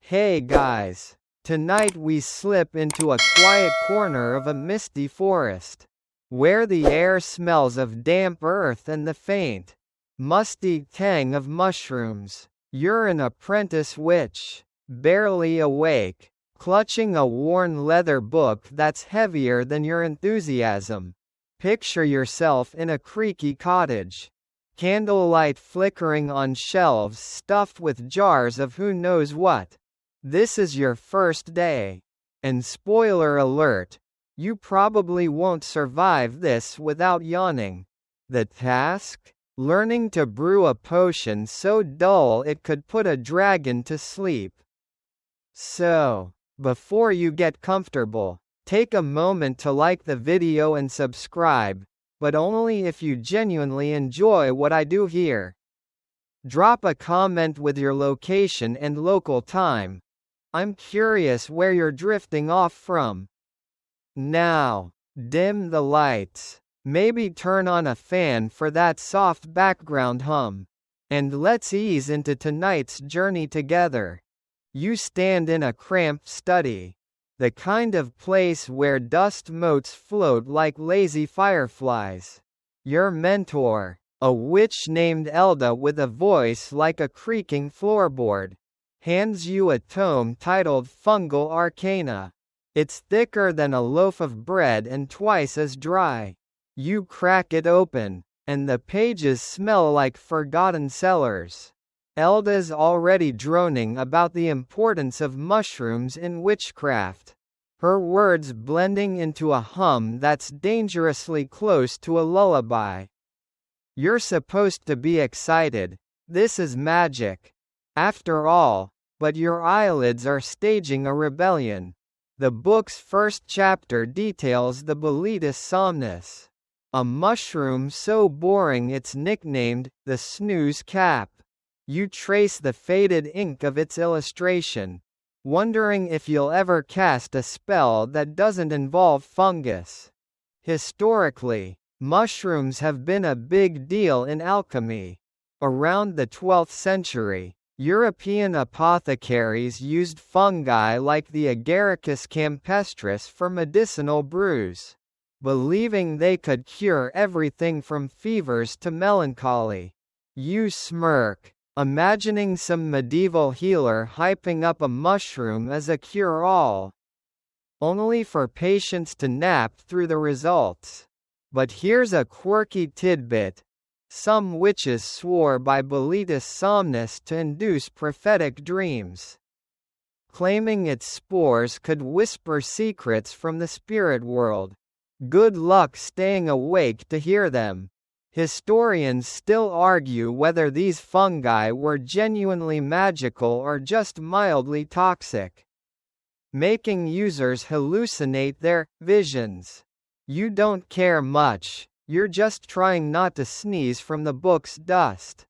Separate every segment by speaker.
Speaker 1: Hey guys! Tonight we slip into a quiet corner of a misty forest, where the air smells of damp earth and the faint, musty tang of mushrooms. You're an apprentice witch, barely awake, clutching a worn leather book that's heavier than your enthusiasm. Picture yourself in a creaky cottage. Candlelight flickering on shelves stuffed with jars of who knows what. This is your first day. And spoiler alert, you probably won't survive this without yawning. The task? Learning to brew a potion so dull it could put a dragon to sleep. So, before you get comfortable, take a moment to like the video and subscribe, but only if you genuinely enjoy what I do here. Drop a comment with your location and local time. I'm curious where you're drifting off from. Now, dim the lights. Maybe turn on a fan for that soft background hum. And let's ease into tonight's journey together. You stand in a cramped study. The kind of place where dust motes float like lazy fireflies. Your mentor, a witch named Elda with a voice like a creaking floorboard, hands you a tome titled Fungal Arcana. It's thicker than a loaf of bread and twice as dry. You crack it open, and the pages smell like forgotten cellars. Elda's already droning about the importance of mushrooms in witchcraft, her words blending into a hum that's dangerously close to a lullaby. You're supposed to be excited. This is magic. After all, but your eyelids are staging a rebellion. The book's first chapter details the Boletus somnus, a mushroom so boring it's nicknamed the snooze cap. You trace the faded ink of its illustration, wondering if you'll ever cast a spell that doesn't involve fungus. Historically, mushrooms have been a big deal in alchemy. Around the 12th century, European apothecaries used fungi like the Agaricus campestris for medicinal brews, believing they could cure everything from fevers to melancholy. You smirk, imagining some medieval healer hyping up a mushroom as a cure-all, only for patients to nap through the results. But here's a quirky tidbit. Some witches swore by Boletus somnus to induce prophetic dreams, claiming its spores could whisper secrets from the spirit world. Good luck staying awake to hear them. Historians still argue whether these fungi were genuinely magical or just mildly toxic, making users hallucinate their visions. You don't care much. You're just trying not to sneeze from the book's dust.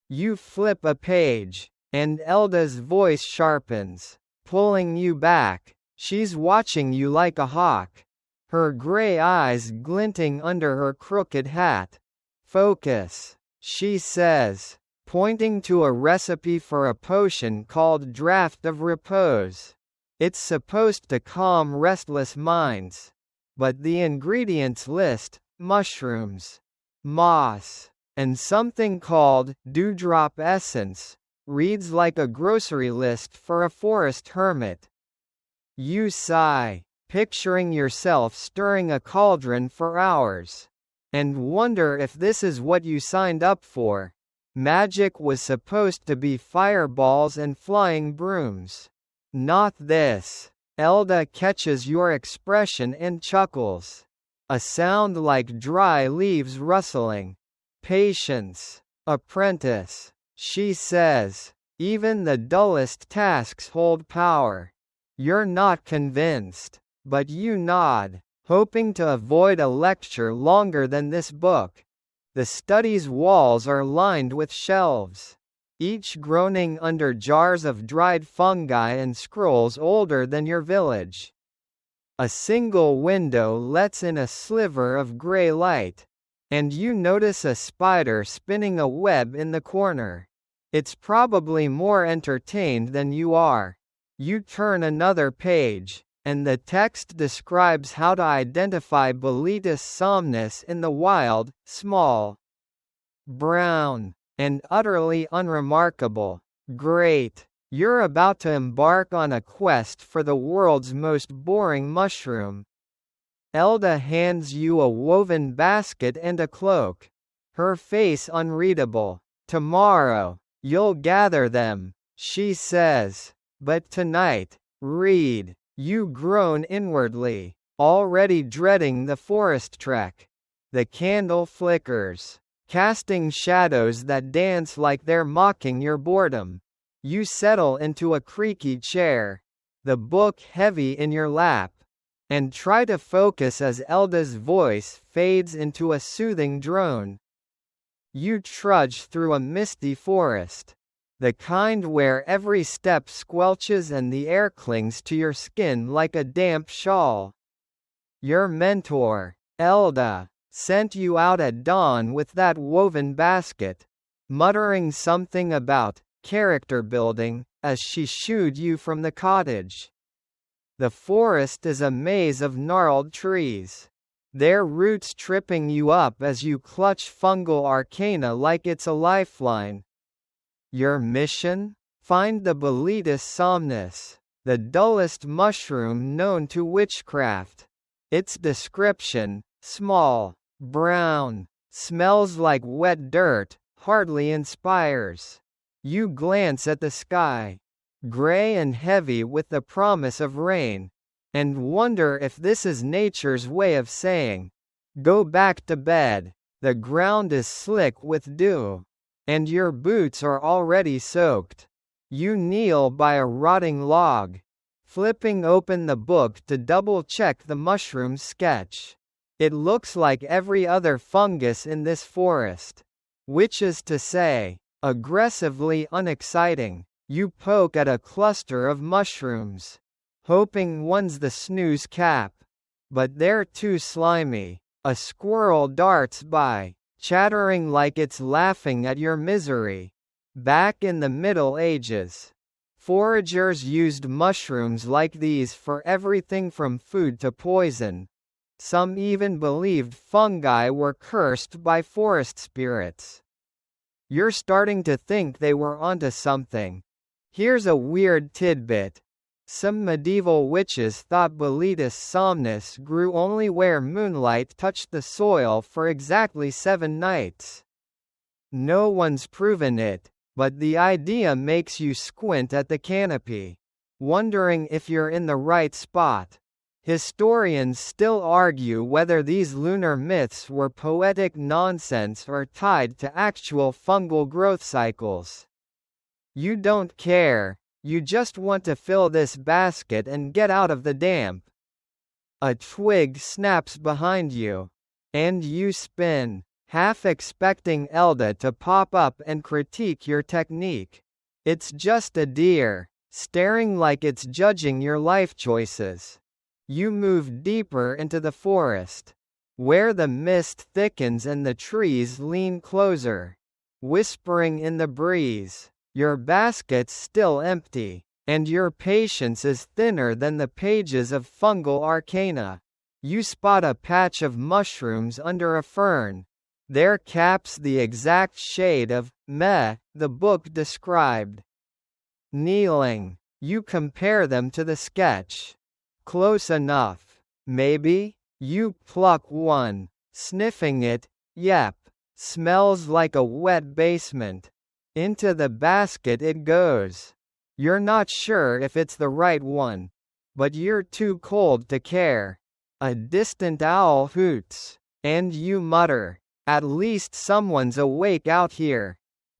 Speaker 1: You flip a page, and Elda's voice sharpens, pulling you back. She's watching you like a hawk, her gray eyes glinting under her crooked hat. Focus, she says, pointing to a recipe for a potion called Draught of Repose. It's supposed to calm restless minds. But the ingredients list mushrooms, moss, and something called dewdrop essence reads like a grocery list for a forest hermit. You sigh, picturing yourself stirring a cauldron for hours, and wonder if this is what you signed up for. Magic was supposed to be fireballs and flying brooms. Not this. Elda catches your expression and chuckles. A sound like dry leaves rustling. Patience, apprentice, she says. Even the dullest tasks hold power. You're not convinced, but you nod, hoping to avoid a lecture longer than this book. The study's walls are lined with shelves, each groaning under jars of dried fungi and scrolls older than your village. A single window lets in a sliver of gray light, and you notice a spider spinning a web in the corner. It's probably more entertained than you are. You turn another page, and the text describes how to identify Boletus somnus in the wild, small, brown, and utterly unremarkable. Great! You're about to embark on a quest for the world's most boring mushroom. Elda hands you a woven basket and a cloak. Her face unreadable. Tomorrow, you'll gather them, she says. But tonight, read. You groan inwardly, already dreading the forest trek. The candle flickers, casting shadows that dance like they're mocking your boredom. You settle into a creaky chair, the book heavy in your lap, and try to focus as Elda's voice fades into a soothing drone. You trudge through a misty forest, the kind where every step squelches and the air clings to your skin like a damp shawl. Your mentor, Elda, sent you out at dawn with that woven basket, muttering something about character building, as she shooed you from the cottage. The forest is a maze of gnarled trees, their roots tripping you up as you clutch fungal arcana like it's a lifeline. Your mission? Find the Boletus somnus, the dullest mushroom known to witchcraft. Its description, small, brown, smells like wet dirt, hardly inspires. You glance at the sky, gray and heavy with the promise of rain, and wonder if this is nature's way of saying, "Go back to bed." The ground is slick with dew, and your boots are already soaked. You kneel by a rotting log, flipping open the book to double-check the mushroom sketch. It looks like every other fungus in this forest, which is to say, aggressively unexciting. You poke at a cluster of mushrooms, hoping one's the snooze cap. But they're too slimy. A squirrel darts by, chattering like it's laughing at your misery. Back in the Middle Ages, foragers used mushrooms like these for everything from food to poison. Some even believed fungi were cursed by forest spirits. You're starting to think they were onto something. Here's a weird tidbit. Some medieval witches thought Boletus somnus grew only where moonlight touched the soil for exactly 7 nights. No one's proven it, but the idea makes you squint at the canopy, wondering if you're in the right spot. Historians still argue whether these lunar myths were poetic nonsense or tied to actual fungal growth cycles. You don't care, you just want to fill this basket and get out of the damp. A twig snaps behind you, and you spin, half expecting Elda to pop up and critique your technique. It's just a deer, staring like it's judging your life choices. You move deeper into the forest, where the mist thickens and the trees lean closer, whispering in the breeze. Your basket's still empty, and your patience is thinner than the pages of fungal arcana. You spot a patch of mushrooms under a fern, their caps the exact shade of meh the book described. Kneeling, you compare them to the sketch. Close enough. Maybe? You pluck one, sniffing it. Yep. Smells like a wet basement. Into the basket it goes. You're not sure if it's the right one, but you're too cold to care. A distant owl hoots, and you mutter, "At least someone's awake out here."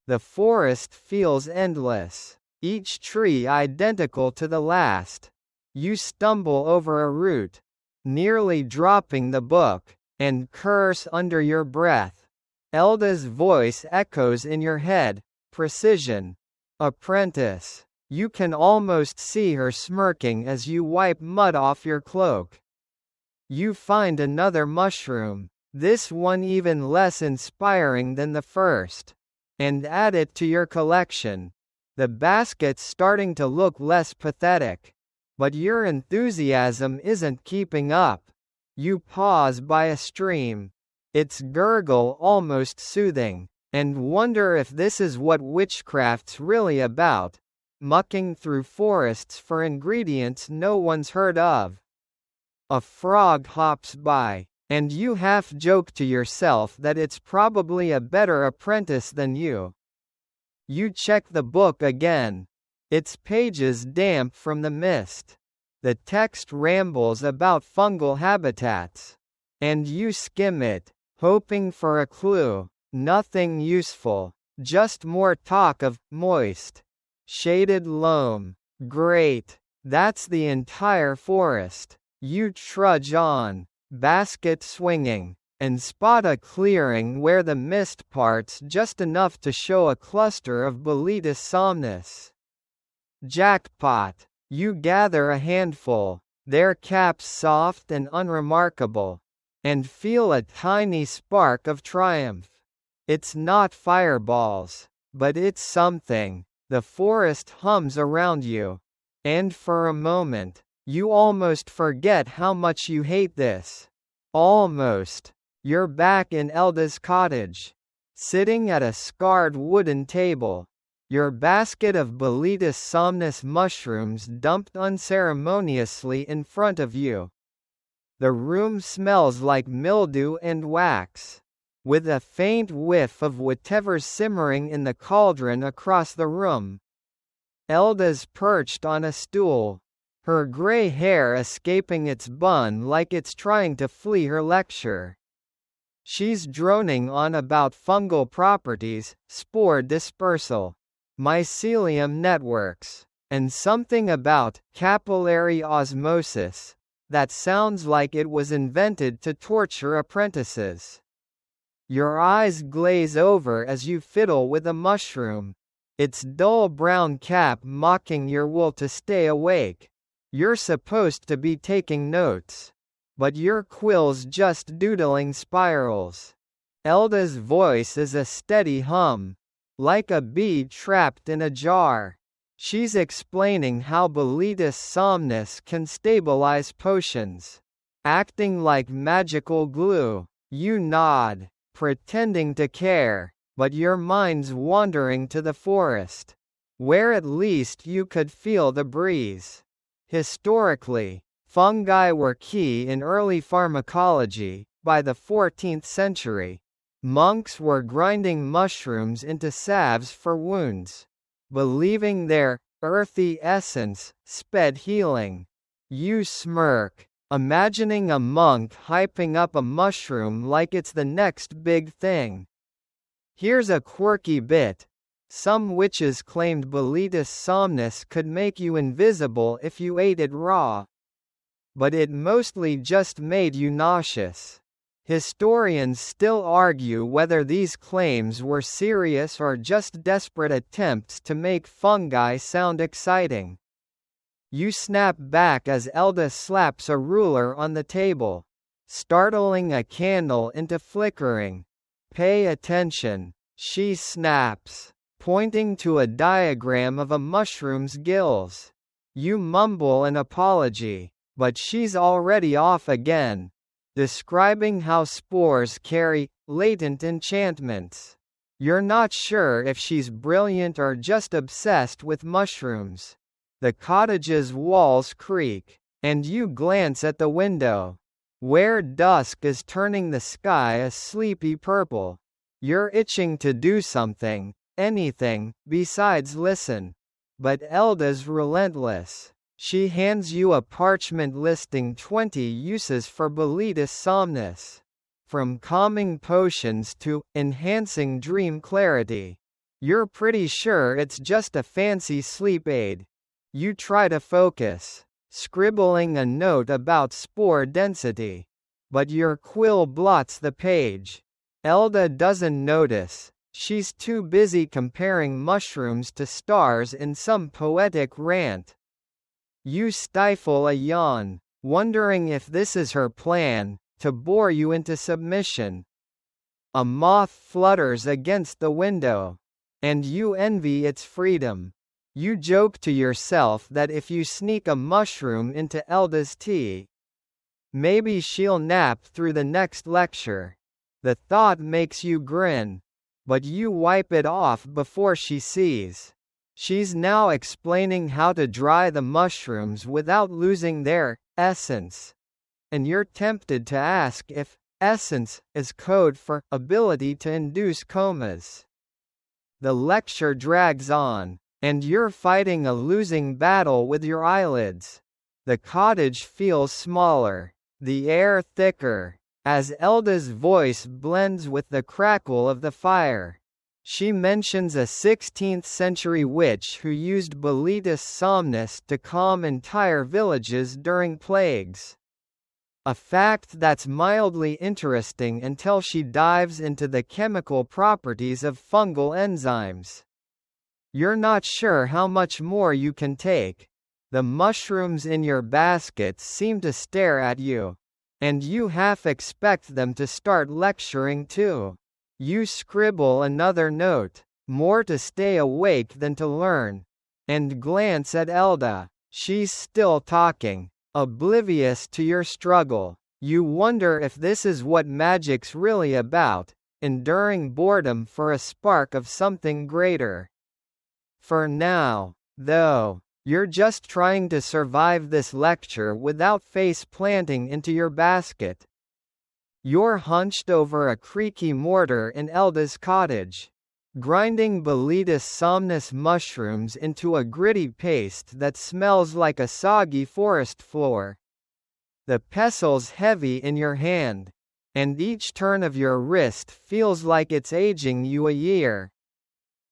Speaker 1: The forest feels endless, each tree identical to the last. You stumble over a root, nearly dropping the book, and curse under your breath. Elda's voice echoes in your head, precision. Apprentice. You can almost see her smirking as you wipe mud off your cloak. You find another mushroom, this one even less inspiring than the first. and add it to your collection. The basket's starting to look less pathetic. But your enthusiasm isn't keeping up. You pause by a stream. Its gurgle almost soothing, and wonder if this is what witchcraft's really about, mucking through forests for ingredients no one's heard of. A frog hops by, and you half joke to yourself that it's probably a better apprentice than you. You check the book again. Its pages damp from the mist. The text rambles about fungal habitats. And you skim it, hoping for a clue. Nothing useful. Just more talk of moist, shaded loam. Great. That's the entire forest. You trudge on, basket swinging, and spot a clearing where the mist parts just enough to show a cluster of Boletus somnus. Jackpot! You gather a handful, their caps soft and unremarkable, and feel a tiny spark of triumph. It's not fireballs, but it's something. The forest hums around you, and for a moment, you almost forget how much you hate this. Almost. You're back in Elda's cottage, sitting at a scarred wooden table, your basket of Boletus somnus mushrooms dumped unceremoniously in front of you. The room smells like mildew and wax, with a faint whiff of whatever's simmering in the cauldron across the room. Elda's perched on a stool, her gray hair escaping its bun like it's trying to flee her lecture. She's droning on about fungal properties, spore dispersal, mycelium networks, and something about capillary osmosis that sounds like it was invented to torture apprentices. Your eyes glaze over as you fiddle with a mushroom, its dull brown cap mocking your will to stay awake. You're supposed to be taking notes, but your quill's just doodling spirals. Elda's voice is a steady hum, like a bee trapped in a jar. She's explaining how Boletus somnus can stabilize potions, acting like magical glue. You nod, pretending to care, but your mind's wandering to the forest, where at least you could feel the breeze. Historically, fungi were key in early pharmacology. By the 14th century, monks were grinding mushrooms into salves for wounds, believing their earthy essence sped healing. You smirk, imagining a monk hyping up a mushroom like it's the next big thing. Here's a quirky bit. Some witches claimed Boletus somnus could make you invisible if you ate it raw. But it mostly just made you nauseous. Historians still argue whether these claims were serious or just desperate attempts to make fungi sound exciting. You snap back as Elda slaps a ruler on the table, startling a candle into flickering. Pay attention, she snaps, pointing to a diagram of a mushroom's gills. You mumble an apology, but she's already off again, describing how spores carry latent enchantments. You're not sure if she's brilliant or just obsessed with mushrooms. The cottage's walls creak, and you glance at the window, where dusk is turning the sky a sleepy purple. You're itching to do something, anything, besides listen. But Elda's relentless. She hands you a parchment listing 20 uses for Boletus somnus, from calming potions to enhancing dream clarity. You're pretty sure it's just a fancy sleep aid. You try to focus, scribbling a note about spore density, but your quill blots the page. Elda doesn't notice. She's too busy comparing mushrooms to stars in some poetic rant. You stifle a yawn, wondering if this is her plan, to bore you into submission. A moth flutters against the window, and you envy its freedom. You joke to yourself that if you sneak a mushroom into Elda's tea, maybe she'll nap through the next lecture. The thought makes you grin, but you wipe it off before she sees. She's now explaining how to dry the mushrooms without losing their essence. And you're tempted to ask if essence is code for ability to induce comas. The lecture drags on, and you're fighting a losing battle with your eyelids. The cottage feels smaller, the air thicker, as Elda's voice blends with the crackle of the fire. She mentions a 16th-century witch who used Boletus somnus to calm entire villages during plagues. A fact that's mildly interesting until she dives into the chemical properties of fungal enzymes. You're not sure how much more you can take. The mushrooms in your basket seem to stare at you, and you half expect them to start lecturing too. You scribble another note, more to stay awake than to learn, and glance at Elda. She's still talking, oblivious to your struggle. You wonder if this is what magic's really about, enduring boredom for a spark of something greater. For now, though, you're just trying to survive this lecture without face planting into your basket. You're hunched over a creaky mortar in Elda's cottage, grinding Boletus somnus mushrooms into a gritty paste that smells like a soggy forest floor. The pestle's heavy in your hand, and each turn of your wrist feels like it's aging you a year.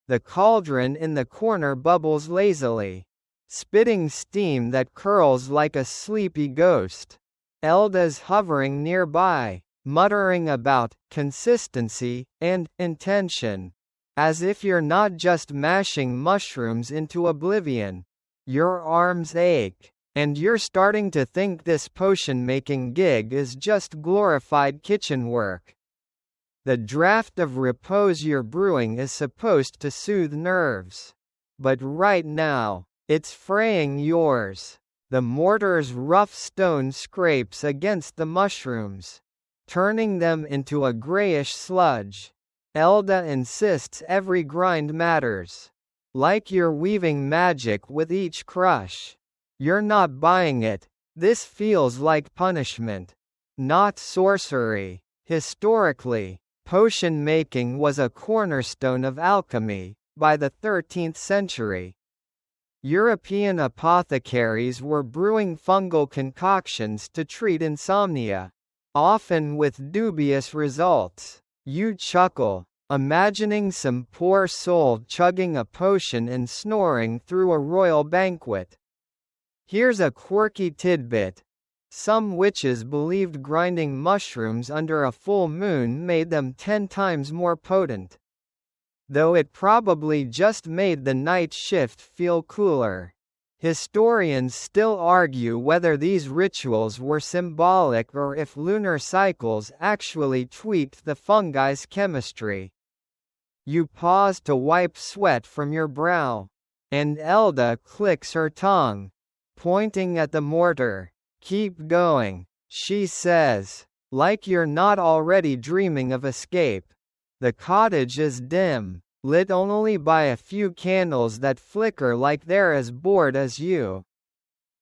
Speaker 1: The cauldron in the corner bubbles lazily, spitting steam that curls like a sleepy ghost. Elda's hovering nearby, muttering about consistency and intention, as if you're not just mashing mushrooms into oblivion. Your arms ache, and you're starting to think this potion-making gig is just glorified kitchen work. The draught of repose you're brewing is supposed to soothe nerves, but right now, it's fraying yours. The mortar's rough stone scrapes against the mushrooms, turning them into a grayish sludge. Elda insists every grind matters, like you're weaving magic with each crush. You're not buying it. This feels like punishment, not sorcery. Historically, potion making was a cornerstone of alchemy. By the 13th century, European apothecaries were brewing fungal concoctions to treat insomnia, often with dubious results. You chuckle, imagining some poor soul chugging a potion and snoring through a royal banquet. Here's a quirky tidbit. Some witches believed grinding mushrooms under a full moon made them 10 times more potent, though it probably just made the night shift feel cooler. Historians still argue whether these rituals were symbolic or if lunar cycles actually tweaked the fungi's chemistry. You pause to wipe sweat from your brow, and Elda clicks her tongue, pointing at the mortar. "Keep going," she says, like you're not already dreaming of escape. The cottage is dim, lit only by a few candles that flicker like they're as bored as you.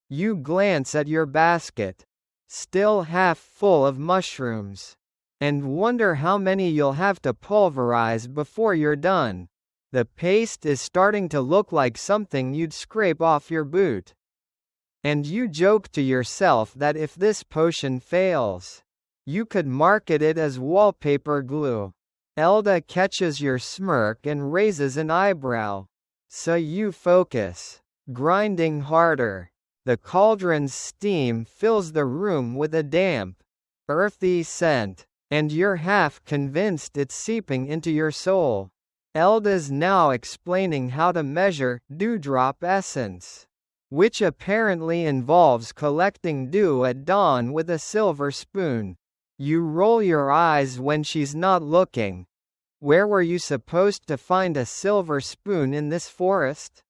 Speaker 1: You glance at your basket, still half full of mushrooms, and wonder how many you'll have to pulverize before you're done. The paste is starting to look like something you'd scrape off your boot. And you joke to yourself that if this potion fails, you could market it as wallpaper glue. Elda catches your smirk and raises an eyebrow. So you focus, grinding harder. The cauldron's steam fills the room with a damp, earthy scent, and you're half convinced it's seeping into your soul. Elda's now explaining how to measure dewdrop essence, which apparently involves collecting dew at dawn with a silver spoon. You roll your eyes when she's not looking, Where were you supposed to find a silver spoon in this forest?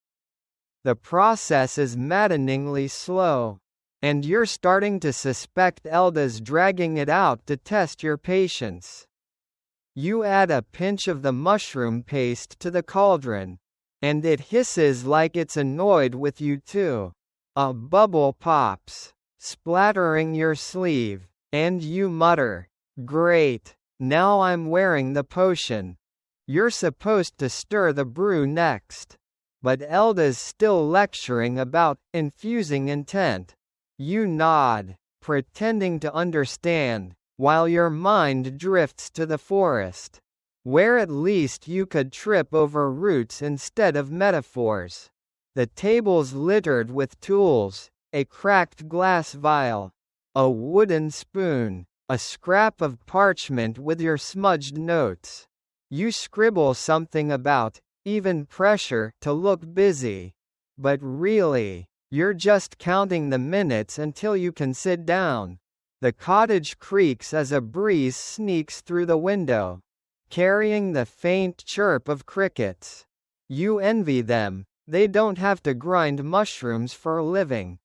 Speaker 1: The process is maddeningly slow. And you're starting to suspect Elda's dragging it out to test your patience. You add a pinch of the mushroom paste to the cauldron. And it hisses like it's annoyed with you too. A bubble pops, splattering your sleeve, and you mutter, "Great, now I'm wearing the potion." You're supposed to stir the brew next. But Elda's still lecturing about infusing intent. You nod, pretending to understand, while your mind drifts to the forest, where at least you could trip over roots instead of metaphors. The table's littered with tools, a cracked glass vial, a wooden spoon, a scrap of parchment with your smudged notes. You scribble something about even pressure to look busy. But really, you're just counting the minutes until you can sit down. The cottage creaks as a breeze sneaks through the window, carrying the faint chirp of crickets. You envy them, they don't have to grind mushrooms for a living.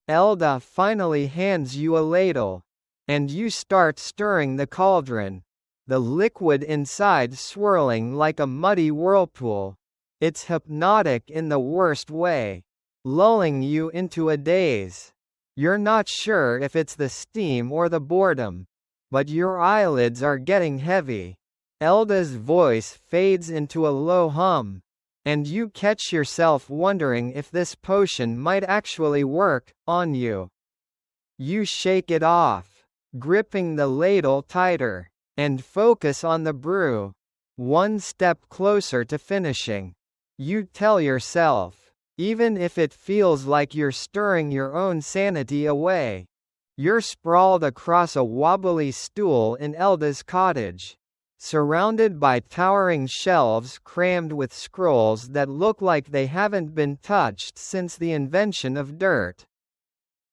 Speaker 1: Elda finally hands you a ladle, and you start stirring the cauldron, the liquid inside swirling like a muddy whirlpool. It's hypnotic in the worst way, lulling you into a daze. You're not sure if it's the steam or the boredom, but your eyelids are getting heavy. Elda's voice fades into a low hum, and you catch yourself wondering if this potion might actually work on you. You shake it off, gripping the ladle tighter, and focus on the brew. One step closer to finishing. You tell yourself, even if it feels like you're stirring your own sanity away. You're sprawled across a wobbly stool in Elda's cottage, surrounded by towering shelves crammed with scrolls that look like they haven't been touched since the invention of dirt.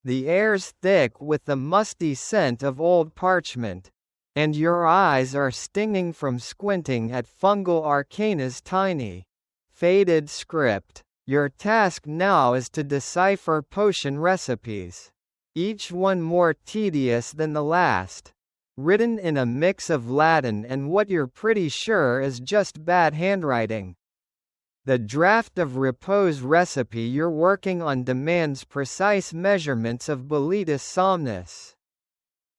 Speaker 1: The air's thick with the musty scent of old parchment, and your eyes are stinging from squinting at fungal arcana's tiny, faded script. Your task now is to decipher potion recipes, each one more tedious than the last, written in a mix of Latin and what you're pretty sure is just bad handwriting. The Draught of Repose recipe you're working on demands precise measurements of Boletus somnus.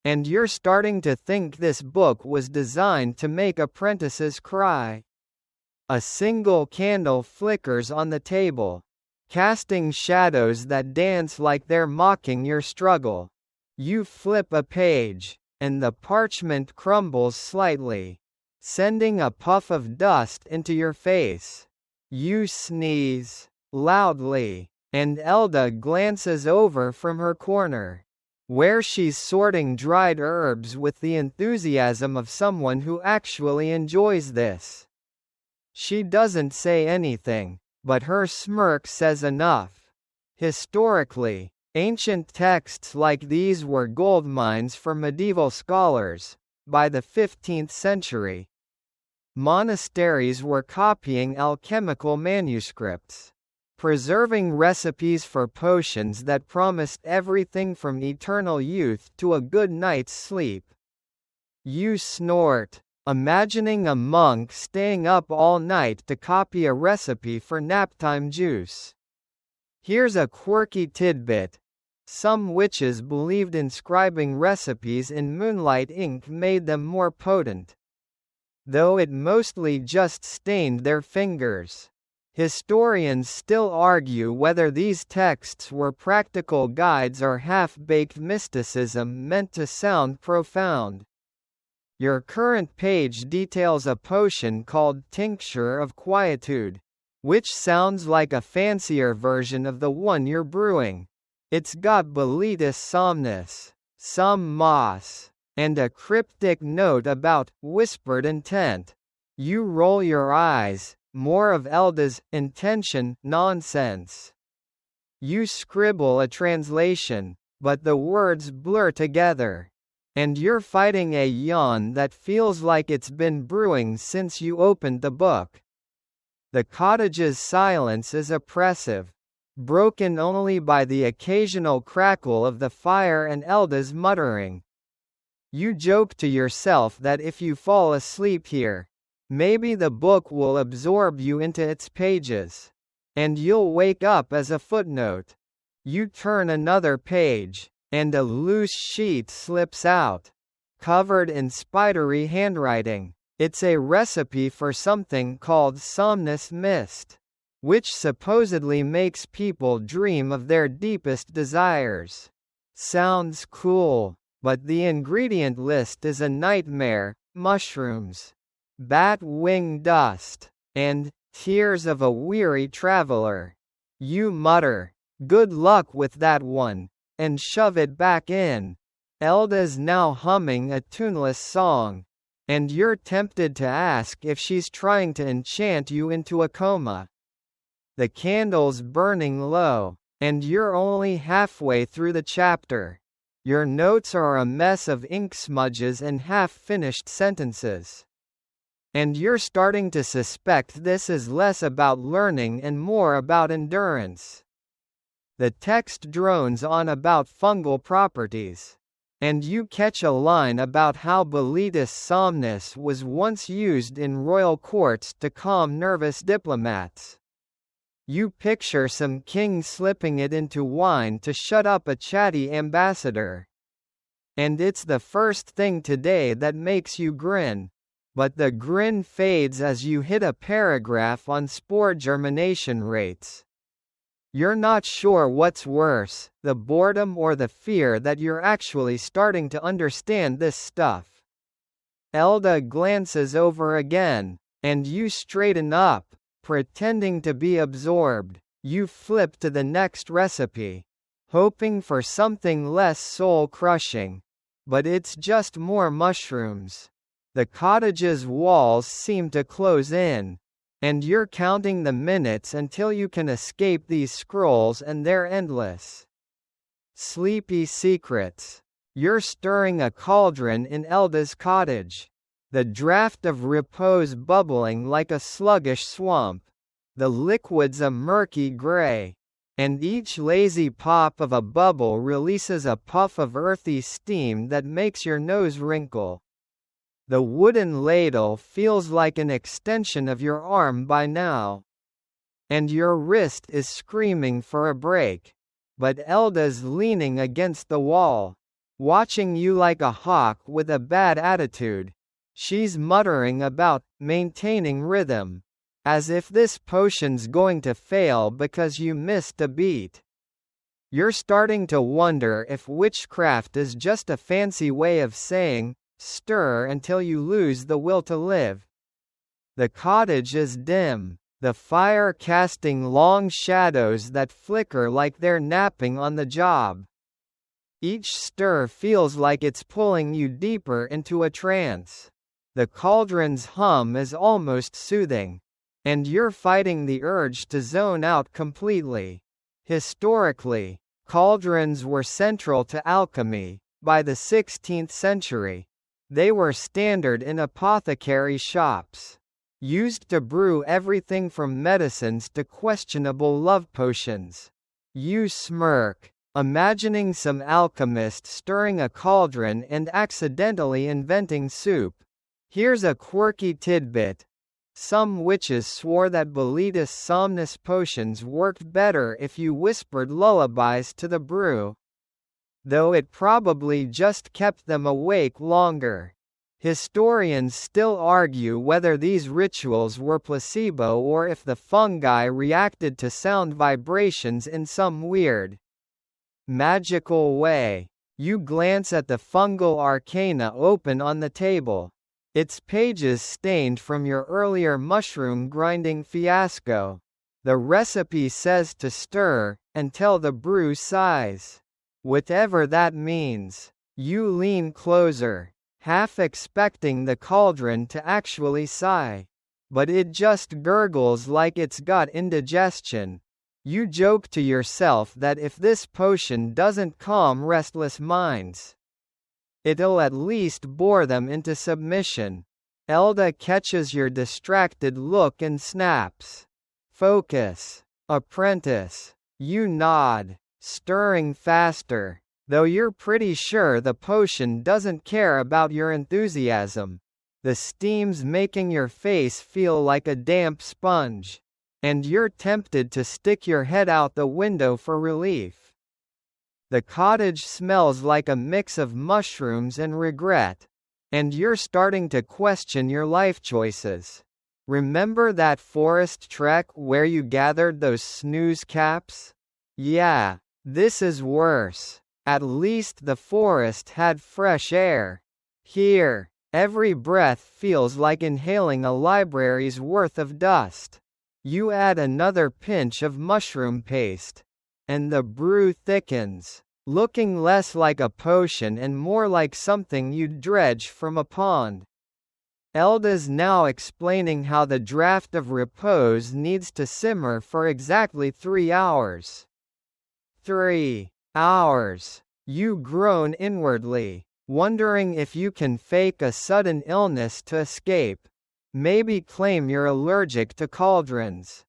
Speaker 1: And you're starting to think this book was designed to make apprentices cry. A single candle flickers on the table, casting shadows that dance like they're mocking your struggle. You flip a page, and the parchment crumbles slightly, sending a puff of dust into your face. You sneeze loudly, and Elda glances over from her corner, where she's sorting dried herbs with the enthusiasm of someone who actually enjoys this. She doesn't say anything, but her smirk says enough. Historically, ancient texts like these were goldmines for medieval scholars. By the 15th century, monasteries were copying alchemical manuscripts, preserving recipes for potions that promised everything from eternal youth to a good night's sleep. You snort, imagining a monk staying up all night to copy a recipe for naptime juice. Here's a quirky tidbit. Some witches believed inscribing recipes in moonlight ink made them more potent, though it mostly just stained their fingers. Historians still argue whether these texts were practical guides or half-baked mysticism meant to sound profound. Your current page details a potion called Tincture of Quietude, which sounds like a fancier version of the one you're brewing. It's got Boletus somnus, some moss, and a cryptic note about whispered intent. You roll your eyes, more of Elda's intention nonsense. You scribble a translation, but the words blur together. and you're fighting a yawn that feels like it's been brewing since you opened the book. The cottage's silence is oppressive, broken only by the occasional crackle of the fire and Elda's muttering. You joke to yourself that if you fall asleep here, maybe the book will absorb you into its pages, and you'll wake up as a footnote. You turn another page, and a loose sheet slips out, covered in spidery handwriting. It's a recipe for something called somnus mist, which supposedly makes people dream of their deepest desires. Sounds cool, but the ingredient list is a nightmare: mushrooms, bat wing dust, and tears of a weary traveler. You mutter, "Good luck with that one," and shove it back in. Elda's now humming a tuneless song, and you're tempted to ask if she's trying to enchant you into a coma. The candle's burning low, and you're only halfway through the chapter. Your notes are a mess of ink smudges and half-finished sentences. And you're starting to suspect this is less about learning and more about endurance. The text drones on about fungal properties, and you catch a line about how Boletus somnus was once used in royal courts to calm nervous diplomats. You picture some king slipping it into wine to shut up a chatty ambassador. And it's the first thing today that makes you grin. But the grin fades as you hit a paragraph on spore germination rates. You're not sure what's worse, the boredom or the fear that you're actually starting to understand this stuff. Elda glances over again, and you straighten up, pretending to be absorbed. You flip to the next recipe, hoping for something less soul-crushing. But it's just more mushrooms. The cottage's walls seem to close in, and you're counting the minutes until you can escape these scrolls, and they're endless. Sleepy secrets. You're stirring a cauldron in Elda's cottage. The draught of repose bubbling like a sluggish swamp. The liquid's a murky gray, and each lazy pop of a bubble releases a puff of earthy steam that makes your nose wrinkle. The wooden ladle feels like an extension of your arm by now, and your wrist is screaming for a break. But Elda's leaning against the wall, watching you like a hawk with a bad attitude. She's muttering about maintaining rhythm, as if this potion's going to fail because you missed a beat. You're starting to wonder if witchcraft is just a fancy way of saying, stir until you lose the will to live. The cottage is dim, the fire casting long shadows that flicker like they're napping on the job. Each stir feels like it's pulling you deeper into a trance. The cauldron's hum is almost soothing, and you're fighting the urge to zone out completely. Historically, cauldrons were central to alchemy. By the 16th century, they were standard in apothecary shops, used to brew everything from medicines to questionable love potions. You smirk, imagining some alchemist stirring a cauldron and accidentally inventing soup. Here's a quirky tidbit. Some witches swore that Boletus somnus potions worked better if you whispered lullabies to the brew, though it probably just kept them awake longer. Historians still argue whether these rituals were placebo or if the fungi reacted to sound vibrations in some weird, magical way. You glance at the fungal arcana open on the table, its pages stained from your earlier mushroom grinding fiasco. The recipe says to stir until the brew sighs. Whatever that means. You lean closer, half expecting the cauldron to actually sigh. But it just gurgles like it's got indigestion. You joke to yourself that if this potion doesn't calm restless minds, It'll at least bore them into submission. Elda catches your distracted look and snaps. Focus. Apprentice. You nod, stirring faster, though you're pretty sure the potion doesn't care about your enthusiasm. The steam's making your face feel like a damp sponge, and you're tempted to stick your head out the window for relief. The cottage smells like a mix of mushrooms and regret, and you're starting to question your life choices. Remember that forest trek where you gathered those snooze caps? Yeah, this is worse. At least the forest had fresh air. Here, every breath feels like inhaling a library's worth of dust. You add another pinch of mushroom paste, and the brew thickens, looking less like a potion and more like something you'd dredge from a pond. Elda's now explaining how the Draught of Repose needs to simmer for exactly 3 hours. 3 hours. You groan inwardly, wondering if you can fake a sudden illness to escape. Maybe claim you're allergic to cauldrons.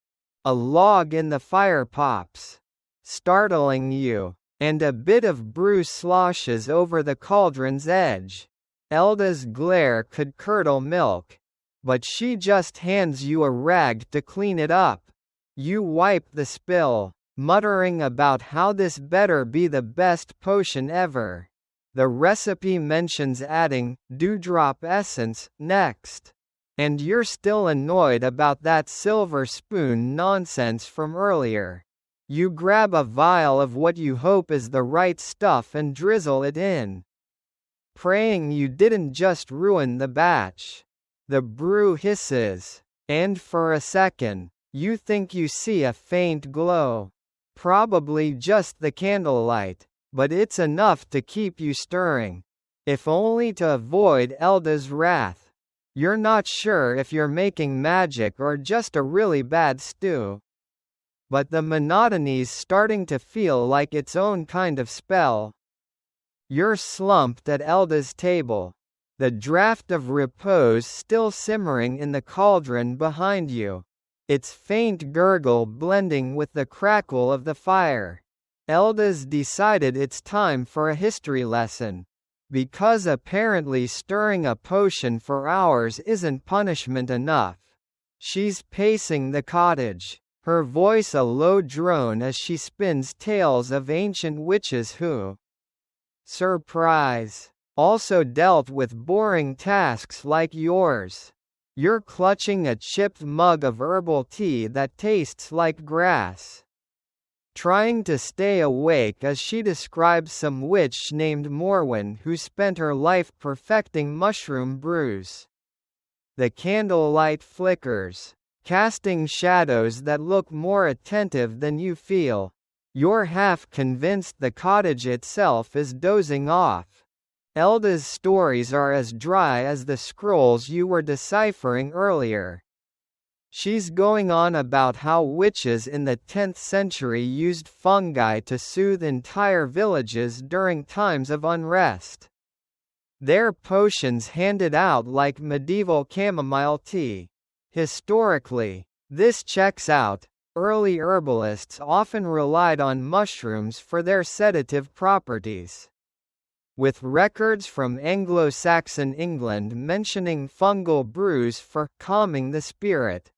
Speaker 1: A log in the fire pops, startling you, and a bit of brew sloshes over the cauldron's edge. Elda's glare could curdle milk, but she just hands you a rag to clean it up. You wipe the spill, muttering about how this better be the best potion ever. The recipe mentions adding dewdrop essence next, and you're still annoyed about that silver spoon nonsense from earlier. You grab a vial of what you hope is the right stuff and drizzle it in, praying you didn't just ruin the batch. The brew hisses, and for a second, you think you see a faint glow. Probably just the candlelight, but it's enough to keep you stirring, if only to avoid Elda's wrath. You're not sure if you're making magic or just a really bad stew. But the monotony's starting to feel like its own kind of spell. You're slumped at Elda's table, the Draught of Repose still simmering in the cauldron behind you, its faint gurgle blending with the crackle of the fire. Elda's decided it's time for a history lesson, because apparently stirring a potion for hours isn't punishment enough. She's pacing the cottage, her voice a low drone as she spins tales of ancient witches who, surprise, also dealt with boring tasks like yours. You're clutching a chipped mug of herbal tea that tastes like grass, trying to stay awake as she describes some witch named Morwen who spent her life perfecting mushroom brews. The candlelight flickers, casting shadows that look more attentive than you feel. You're half convinced the cottage itself is dozing off. Elda's stories are as dry as the scrolls you were deciphering earlier. She's going on about how witches in the 10th century used fungi to soothe entire villages during times of unrest. Their potions handed out like medieval chamomile tea. Historically, this checks out. Early herbalists often relied on mushrooms for their sedative properties, with records from Anglo-Saxon England mentioning fungal brews for calming the spirit.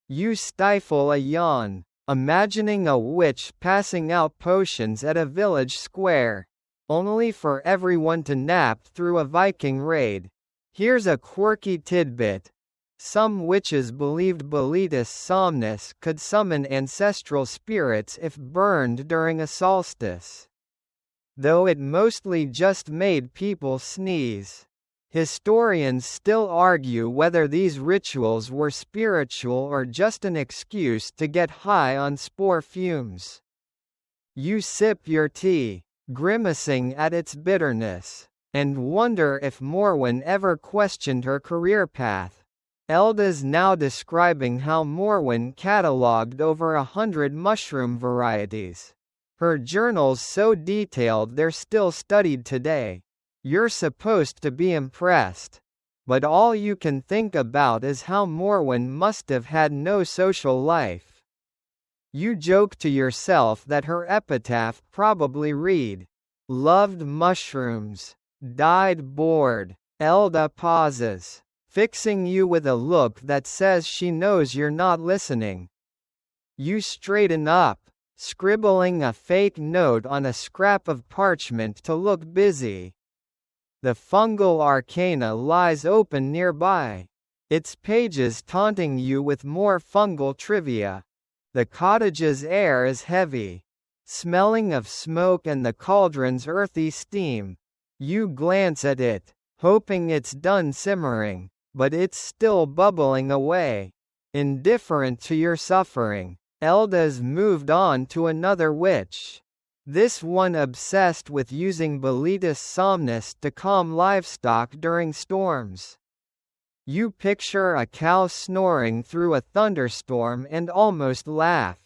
Speaker 1: You stifle a yawn, imagining a witch passing out potions at a village square, only for everyone to nap through a Viking raid. Here's a quirky tidbit. Some witches believed Boletus somnus could summon ancestral spirits if burned during a solstice, though it mostly just made people sneeze. Historians still argue whether these rituals were spiritual or just an excuse to get high on spore fumes. You sip your tea, grimacing at its bitterness, and wonder if Morwen ever questioned her career path. Elda's now describing how Morwen catalogued over 100 mushroom varieties. Her journals so detailed they're still studied today. You're supposed to be impressed. But all you can think about is how Morwen must have had no social life. You joke to yourself that her epitaph probably read, "Loved mushrooms. Died bored." Elda pauses, fixing you with a look that says she knows you're not listening. You straighten up, scribbling a fake note on a scrap of parchment to look busy. The fungal arcana lies open nearby, its pages taunting you with more fungal trivia. The cottage's air is heavy, smelling of smoke and the cauldron's earthy steam. You glance at it, hoping it's done simmering, but it's still bubbling away. Indifferent to your suffering, Elda's moved on to another witch. This one obsessed with using Boletus somnus to calm livestock during storms. You picture a cow snoring through a thunderstorm and almost laugh.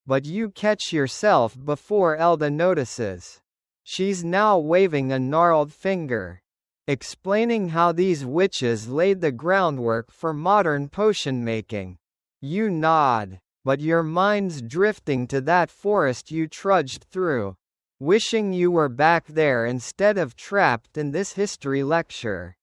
Speaker 1: But you catch yourself before Elda notices. She's now waving a gnarled finger, explaining how these witches laid the groundwork for modern potion making. You nod, but your mind's drifting to that forest you trudged through, wishing you were back there instead of trapped in this history lecture.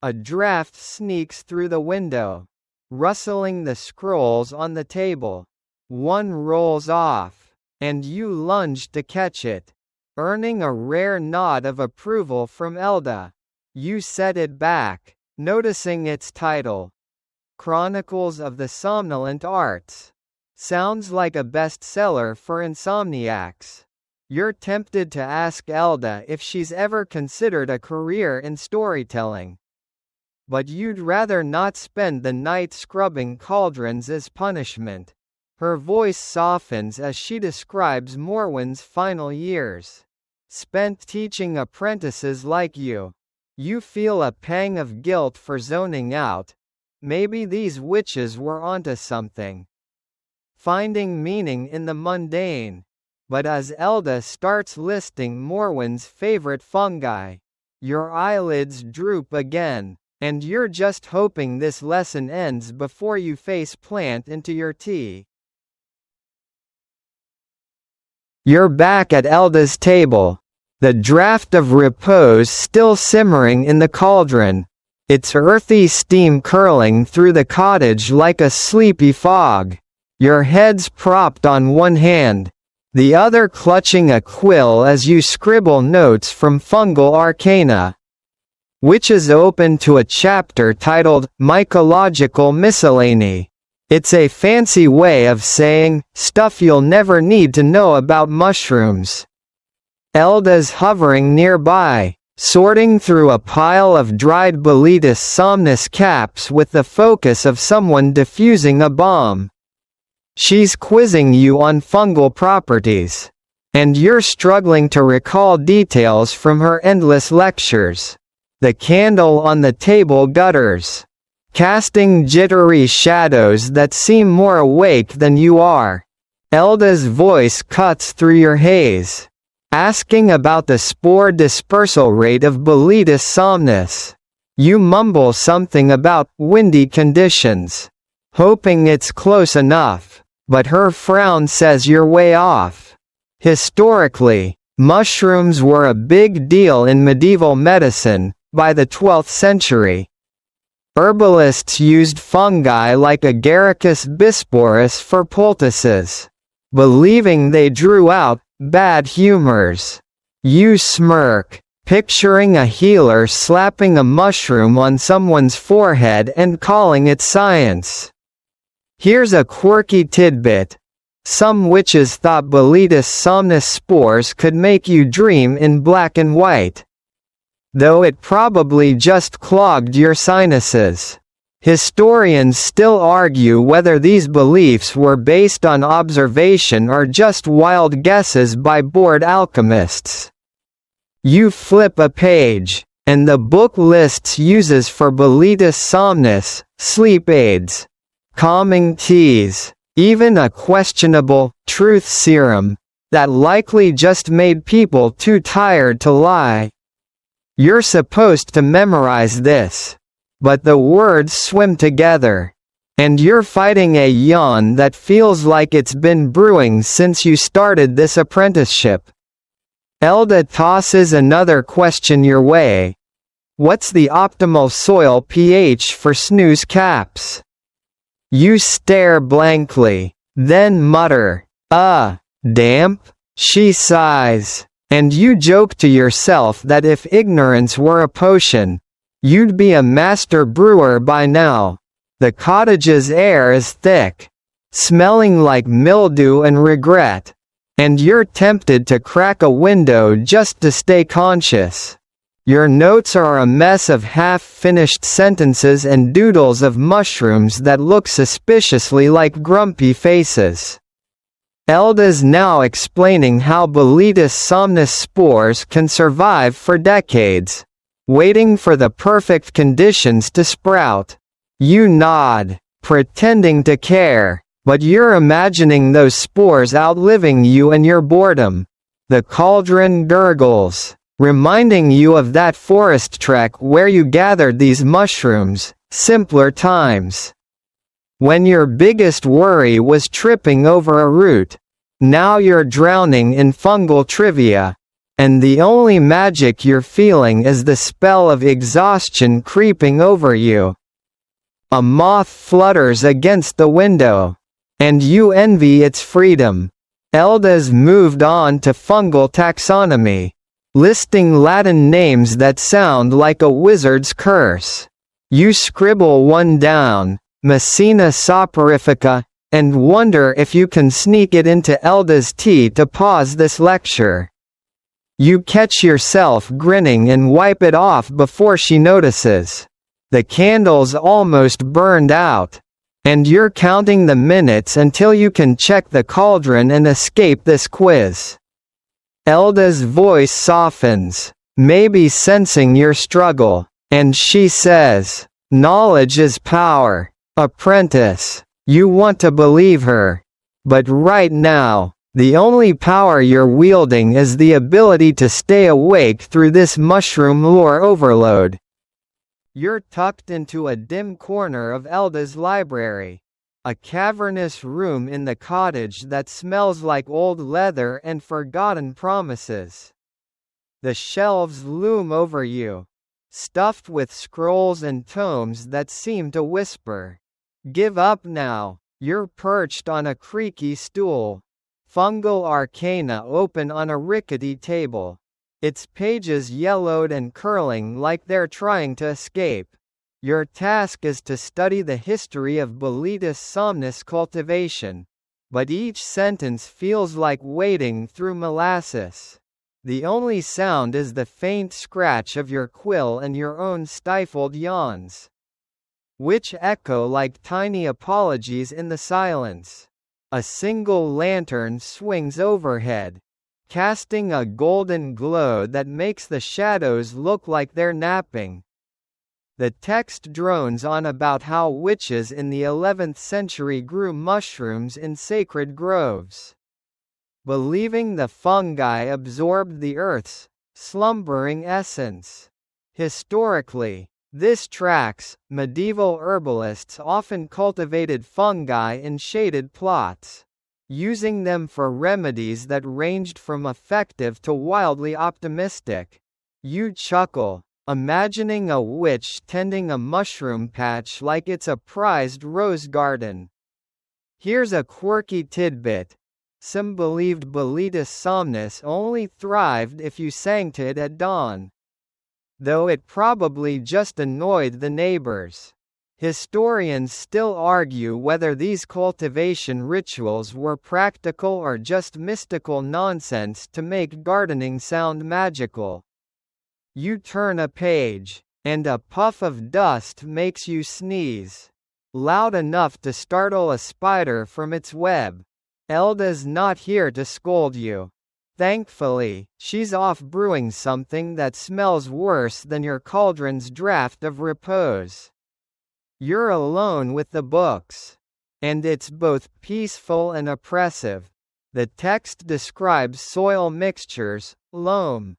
Speaker 1: A draft sneaks through the window, rustling the scrolls on the table. One rolls off, and you lunge to catch it, earning a rare nod of approval from Elda. You set it back, noticing its title, Chronicles of the Somnolent Arts. Sounds like a bestseller for insomniacs. You're tempted to ask Elda if she's ever considered a career in storytelling. But you'd rather not spend the night scrubbing cauldrons as punishment. Her voice softens as she describes Morwen's final years, spent teaching apprentices like you. You feel a pang of guilt for zoning out. Maybe these witches were onto something, finding meaning in the mundane. But as Elda starts listing Morwen's favorite fungi, your eyelids droop again, and you're just hoping this lesson ends before you face plant into your tea. You're back at Elda's table, the draught of repose still simmering in the cauldron, its earthy steam curling through the cottage like a sleepy fog. Your head's propped on one hand, the other clutching a quill as you scribble notes from fungal arcana, which is open to a chapter titled Mycological Miscellany. It's a fancy way of saying, stuff you'll never need to know about mushrooms. Elda's hovering nearby, sorting through a pile of dried Boletus somnus caps with the focus of someone defusing a bomb. She's quizzing you on fungal properties, and you're struggling to recall details from her endless lectures. The candle on the table gutters, casting jittery shadows that seem more awake than you are. Elda's voice cuts through your haze, asking about the spore dispersal rate of Boletus somnus. You mumble something about windy conditions, hoping it's close enough, but her frown says you're way off. Historically, mushrooms were a big deal in medieval medicine. By the 12th century, herbalists used fungi like Agaricus bisporus for poultices, believing they drew out bad humors. You smirk, picturing a healer slapping a mushroom on someone's forehead and calling it science. Here's a quirky tidbit. Some witches thought Boletus somnus spores could make you dream in black and white, though it probably just clogged your sinuses. Historians still argue whether these beliefs were based on observation or just wild guesses by bored alchemists. You flip a page, and the book lists uses for Boletus somnus, sleep aids, calming teas, even a questionable truth serum that likely just made people too tired to lie. You're supposed to memorize this. But the words swim together. And you're fighting a yawn that feels like it's been brewing since you started this apprenticeship. Elda tosses another question your way. What's the optimal soil pH for snooze caps? You stare blankly, then mutter, damp? She sighs. And you joke to yourself that if ignorance were a potion, you'd be a master brewer by now. The cottage's air is thick, smelling like mildew and regret, and you're tempted to crack a window just to stay conscious. Your notes are a mess of half-finished sentences and doodles of mushrooms that look suspiciously like grumpy faces. Elda's now explaining how Boletus somnus spores can survive for decades, waiting for the perfect conditions to sprout. You nod, pretending to care, but you're imagining those spores outliving you and your boredom. The cauldron gurgles, reminding you of that forest trek where you gathered these mushrooms, simpler times. When your biggest worry was tripping over a root, now you're drowning in fungal trivia, and the only magic you're feeling is the spell of exhaustion creeping over you. A moth flutters against the window, and you envy its freedom. Elda's moved on to fungal taxonomy, listing Latin names that sound like a wizard's curse. You scribble one down, Messina soporifica, and wonder if you can sneak it into Elda's tea to pause this lecture. You catch yourself grinning and wipe it off before she notices. The candle's almost burned out, and you're counting the minutes until you can check the cauldron and escape this quiz. Elda's voice softens, maybe sensing your struggle, and she says, "Knowledge is power, apprentice." You want to believe her. But right now, the only power you're wielding is the ability to stay awake through this mushroom lore overload. You're tucked into a dim corner of Elda's library, a cavernous room in the cottage that smells like old leather and forgotten promises. The shelves loom over you, stuffed with scrolls and tomes that seem to whisper, "Give up now." You're perched on a creaky stool, fungal arcana open on a rickety table, its pages yellowed and curling like they're trying to escape. Your task is to study the history of Boletus somnus cultivation, but each sentence feels like wading through molasses. The only sound is the faint scratch of your quill and your own stifled yawns, which echo like tiny apologies in the silence. A single lantern swings overhead, casting a golden glow that makes the shadows look like they're napping. The text drones on about how witches in the 11th century grew mushrooms in sacred groves, believing the fungi absorbed the earth's slumbering essence. Historically, this tracks. Medieval herbalists often cultivated fungi in shaded plots, using them for remedies that ranged from effective to wildly optimistic. You chuckle, imagining a witch tending a mushroom patch like it's a prized rose garden. Here's a quirky tidbit. Some believed Boletus somnus only thrived if you sang to it at dawn, though it probably just annoyed the neighbors. Historians still argue whether these cultivation rituals were practical or just mystical nonsense to make gardening sound magical. You turn a page, and a puff of dust makes you sneeze, loud enough to startle a spider from its web. Elda's not here to scold you. Thankfully, she's off brewing something that smells worse than your cauldron's draught of repose. You're alone with the books, and it's both peaceful and oppressive. The text describes soil mixtures, loam,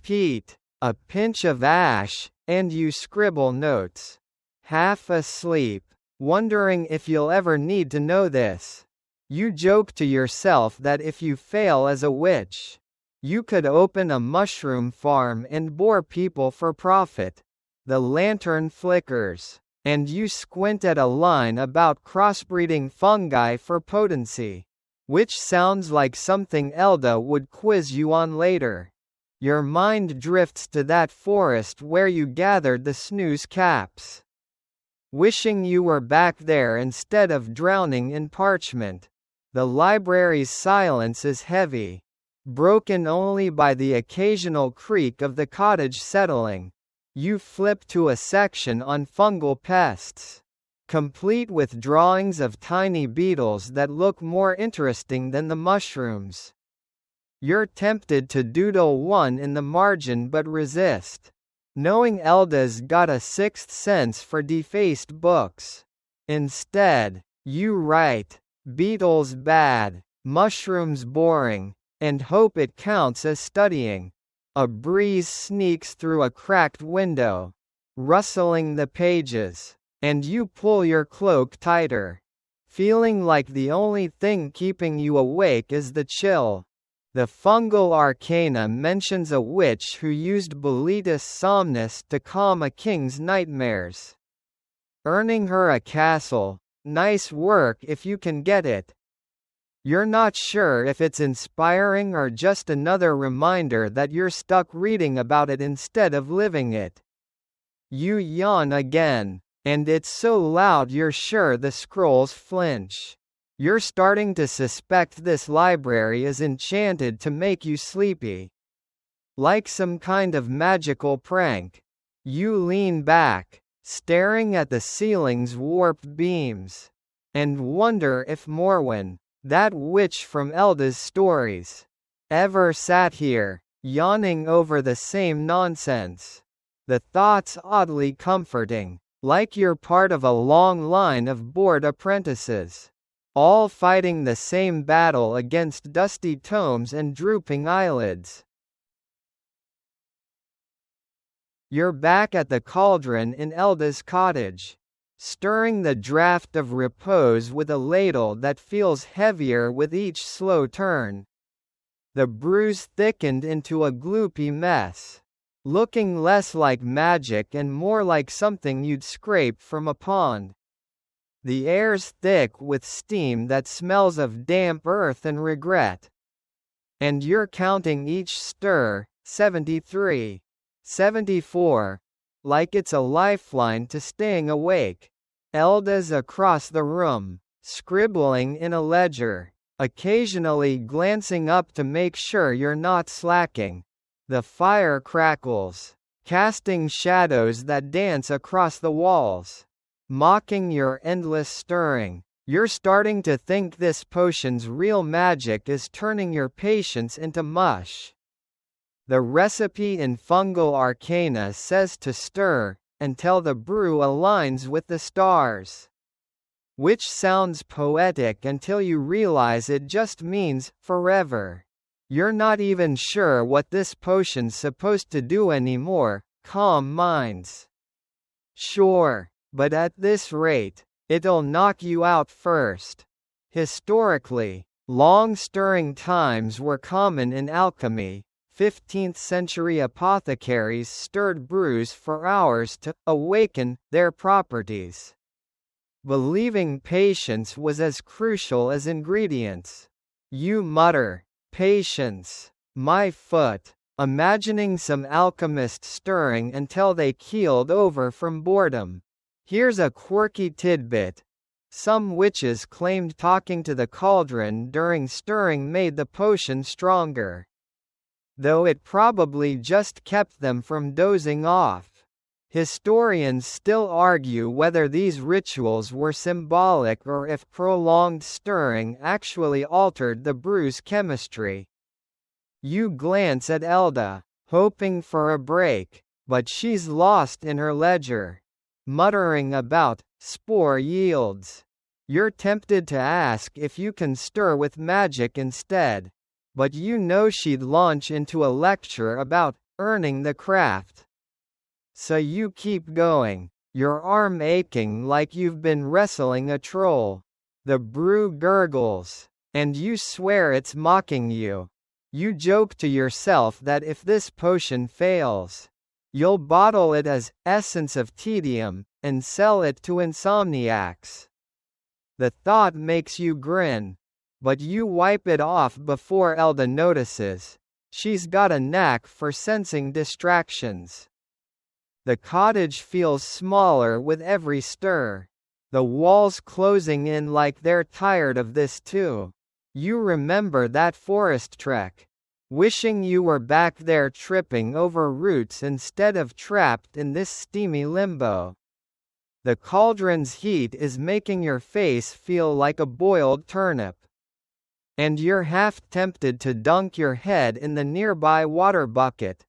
Speaker 1: peat, a pinch of ash, and you scribble notes. Half asleep, wondering if you'll ever need to know this. You joke to yourself that if you fail as a witch, you could open a mushroom farm and bore people for profit. The lantern flickers, and you squint at a line about crossbreeding fungi for potency, which sounds like something Elda would quiz you on later. Your mind drifts to that forest where you gathered the snooze caps, wishing you were back there instead of drowning in parchment. The library's silence is heavy, broken only by the occasional creak of the cottage settling. You flip to a section on fungal pests, complete with drawings of tiny beetles that look more interesting than the mushrooms. You're tempted to doodle one in the margin but resist, knowing Elda's got a sixth sense for defaced books. Instead, you write, "Beetles bad, mushrooms boring," and hope it counts as studying. A breeze sneaks through a cracked window, rustling the pages, and you pull your cloak tighter, feeling like the only thing keeping you awake is the chill. The fungal arcana mentions a witch who used Boletus somnus to calm a king's nightmares, earning her a castle. Nice work if you can get it. You're not sure if it's inspiring or just another reminder that you're stuck reading about it instead of living it. You yawn again, and it's so loud you're sure the scrolls flinch. You're starting to suspect this library is enchanted to make you sleepy. Like some kind of magical prank. You lean back, staring at the ceiling's warped beams, and wonder if Morwen, that witch from Elda's stories, ever sat here, yawning over the same nonsense. The thought's oddly comforting, like you're part of a long line of bored apprentices, all fighting the same battle against dusty tomes and drooping eyelids. You're back at the cauldron in Elda's cottage, stirring the draught of repose with a ladle that feels heavier with each slow turn. The brew's thickened into a gloopy mess, looking less like magic and more like something you'd scrape from a pond. The air's thick with steam that smells of damp earth and regret. And you're counting each stir, 73. 74. Like it's a lifeline to staying awake. Elda's across the room, scribbling in a ledger, occasionally glancing up to make sure you're not slacking. The fire crackles, casting shadows that dance across the walls, mocking your endless stirring. You're starting to think this potion's real magic is turning your patience into mush. The recipe in Fungal Arcana says to stir until the brew aligns with the stars, which sounds poetic until you realize it just means forever. You're not even sure what this potion's supposed to do anymore. Calm minds. Sure, but at this rate, it'll knock you out first. Historically, long stirring times were common in alchemy. 15th century apothecaries stirred brews for hours to awaken their properties, believing patience was as crucial as ingredients. You mutter, "Patience, my foot," imagining some alchemist stirring until they keeled over from boredom. Here's a quirky tidbit. Some witches claimed talking to the cauldron during stirring made the potion stronger, though it probably just kept them from dozing off. Historians still argue whether these rituals were symbolic or if prolonged stirring actually altered the brew's chemistry. You glance at Elda, hoping for a break, but she's lost in her ledger, muttering about spore yields. You're tempted to ask if you can stir with magic instead, but you know she'd launch into a lecture about earning the craft. So you keep going, your arm aching like you've been wrestling a troll. The brew gurgles, and you swear it's mocking you. You joke to yourself that if this potion fails, you'll bottle it as essence of tedium and sell it to insomniacs. The thought makes you grin, but you wipe it off before Elda notices. She's got a knack for sensing distractions. The cottage feels smaller with every stir. The walls closing in like they're tired of this too. You remember that forest trek, wishing you were back there tripping over roots instead of trapped in this steamy limbo. The cauldron's heat is making your face feel like a boiled turnip. And you're half tempted to dunk your head in the nearby water bucket.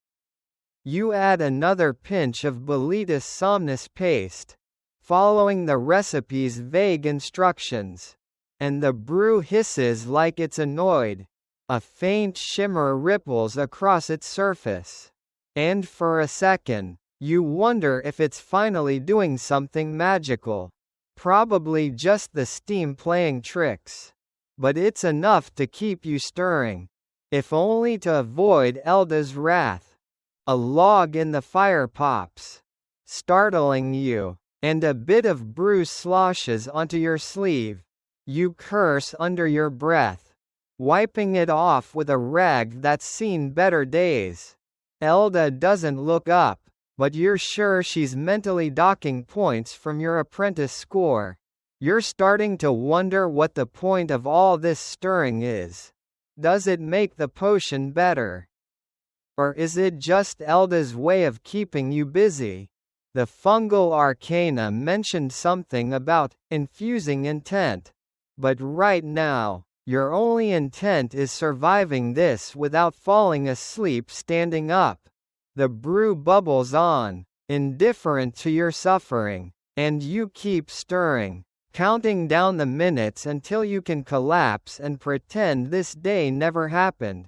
Speaker 1: You add another pinch of Boletus somnus paste, following the recipe's vague instructions. And the brew hisses like it's annoyed. A faint shimmer ripples across its surface. And for a second, you wonder if it's finally doing something magical. Probably just the steam playing tricks. But it's enough to keep you stirring, if only to avoid Elda's wrath. A log in the fire pops, startling you, and a bit of brew sloshes onto your sleeve. You curse under your breath, wiping it off with a rag that's seen better days. Elda doesn't look up, but you're sure she's mentally docking points from your apprentice score. You're starting to wonder what the point of all this stirring is. Does it make the potion better? Or is it just Elda's way of keeping you busy? The fungal arcana mentioned something about infusing intent. But right now, your only intent is surviving this without falling asleep standing up. The brew bubbles on, indifferent to your suffering, and you keep stirring, counting down the minutes until you can collapse and pretend this day never happened.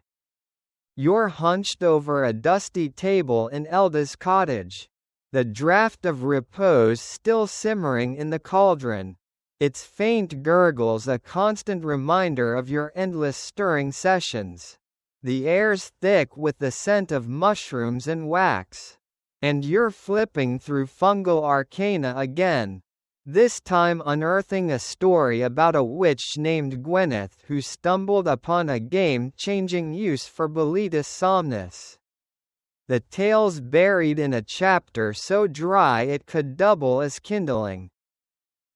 Speaker 1: You're hunched over a dusty table in Elda's cottage, the draught of repose still simmering in the cauldron, its faint gurgles a constant reminder of your endless stirring sessions. The air's thick with the scent of mushrooms and wax. And you're flipping through fungal arcana again, this time unearthing a story about a witch named Gwyneth who stumbled upon a game-changing use for Boletus somnus. The tale's buried in a chapter so dry it could double as kindling.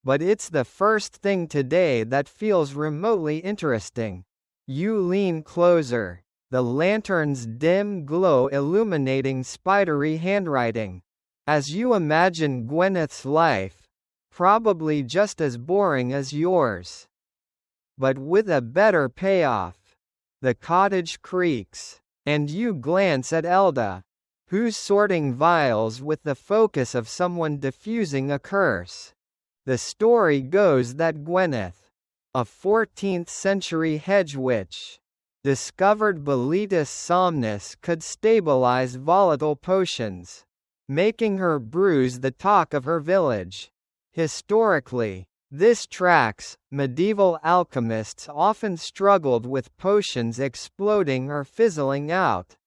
Speaker 1: But it's the first thing today that feels remotely interesting. You lean closer, the lantern's dim glow illuminating spidery handwriting. As you imagine Gwyneth's life, probably just as boring as yours. But with a better payoff. The cottage creaks, and you glance at Elda, who's sorting vials with the focus of someone diffusing a curse. The story goes that Gwyneth, a 14th century hedge witch, discovered Boletus somnus could stabilize volatile potions, making her brews the talk of her village. Historically, this tracks. Medieval alchemists often struggled with potions exploding or fizzling out.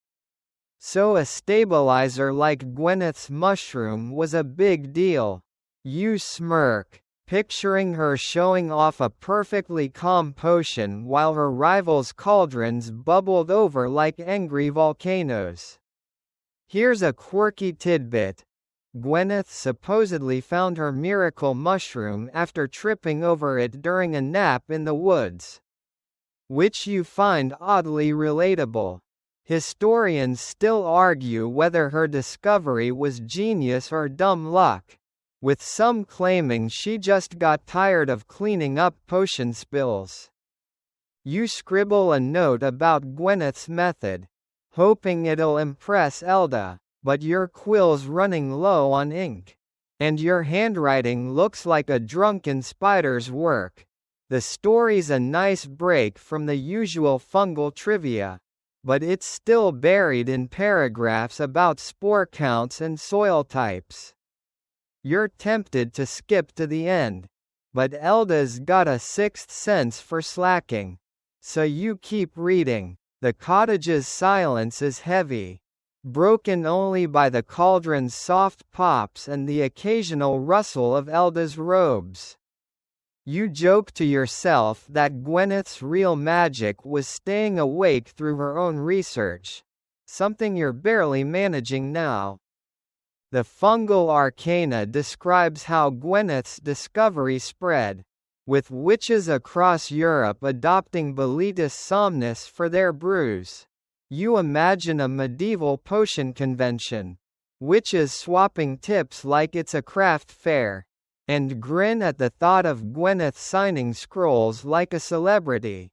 Speaker 1: So a stabilizer like Gwyneth's mushroom was a big deal. You smirk, picturing her showing off a perfectly calm potion while her rivals' cauldrons bubbled over like angry volcanoes. Here's a quirky tidbit. Gwyneth supposedly found her miracle mushroom after tripping over it during a nap in the woods. Which you find oddly relatable. Historians still argue whether her discovery was genius or dumb luck, with some claiming she just got tired of cleaning up potion spills. You scribble a note about Gwyneth's method, hoping it'll impress Elda. But your quill's running low on ink. And your handwriting looks like a drunken spider's work. The story's a nice break from the usual fungal trivia. but it's still buried in paragraphs about spore counts and soil types. You're tempted to skip to the end, but Elda's got a sixth sense for slacking. So you keep reading. The cottage's silence is heavy, broken only by the cauldron's soft pops and the occasional rustle of Elda's robes. You joke to yourself that Gwyneth's real magic was staying awake through her own research, something you're barely managing now. The fungal arcana describes how Gwyneth's discovery spread, with witches across Europe adopting Boletus somnus for their brews. You imagine a medieval potion convention, witches swapping tips like it's a craft fair, and grin at the thought of Gwyneth signing scrolls like a celebrity.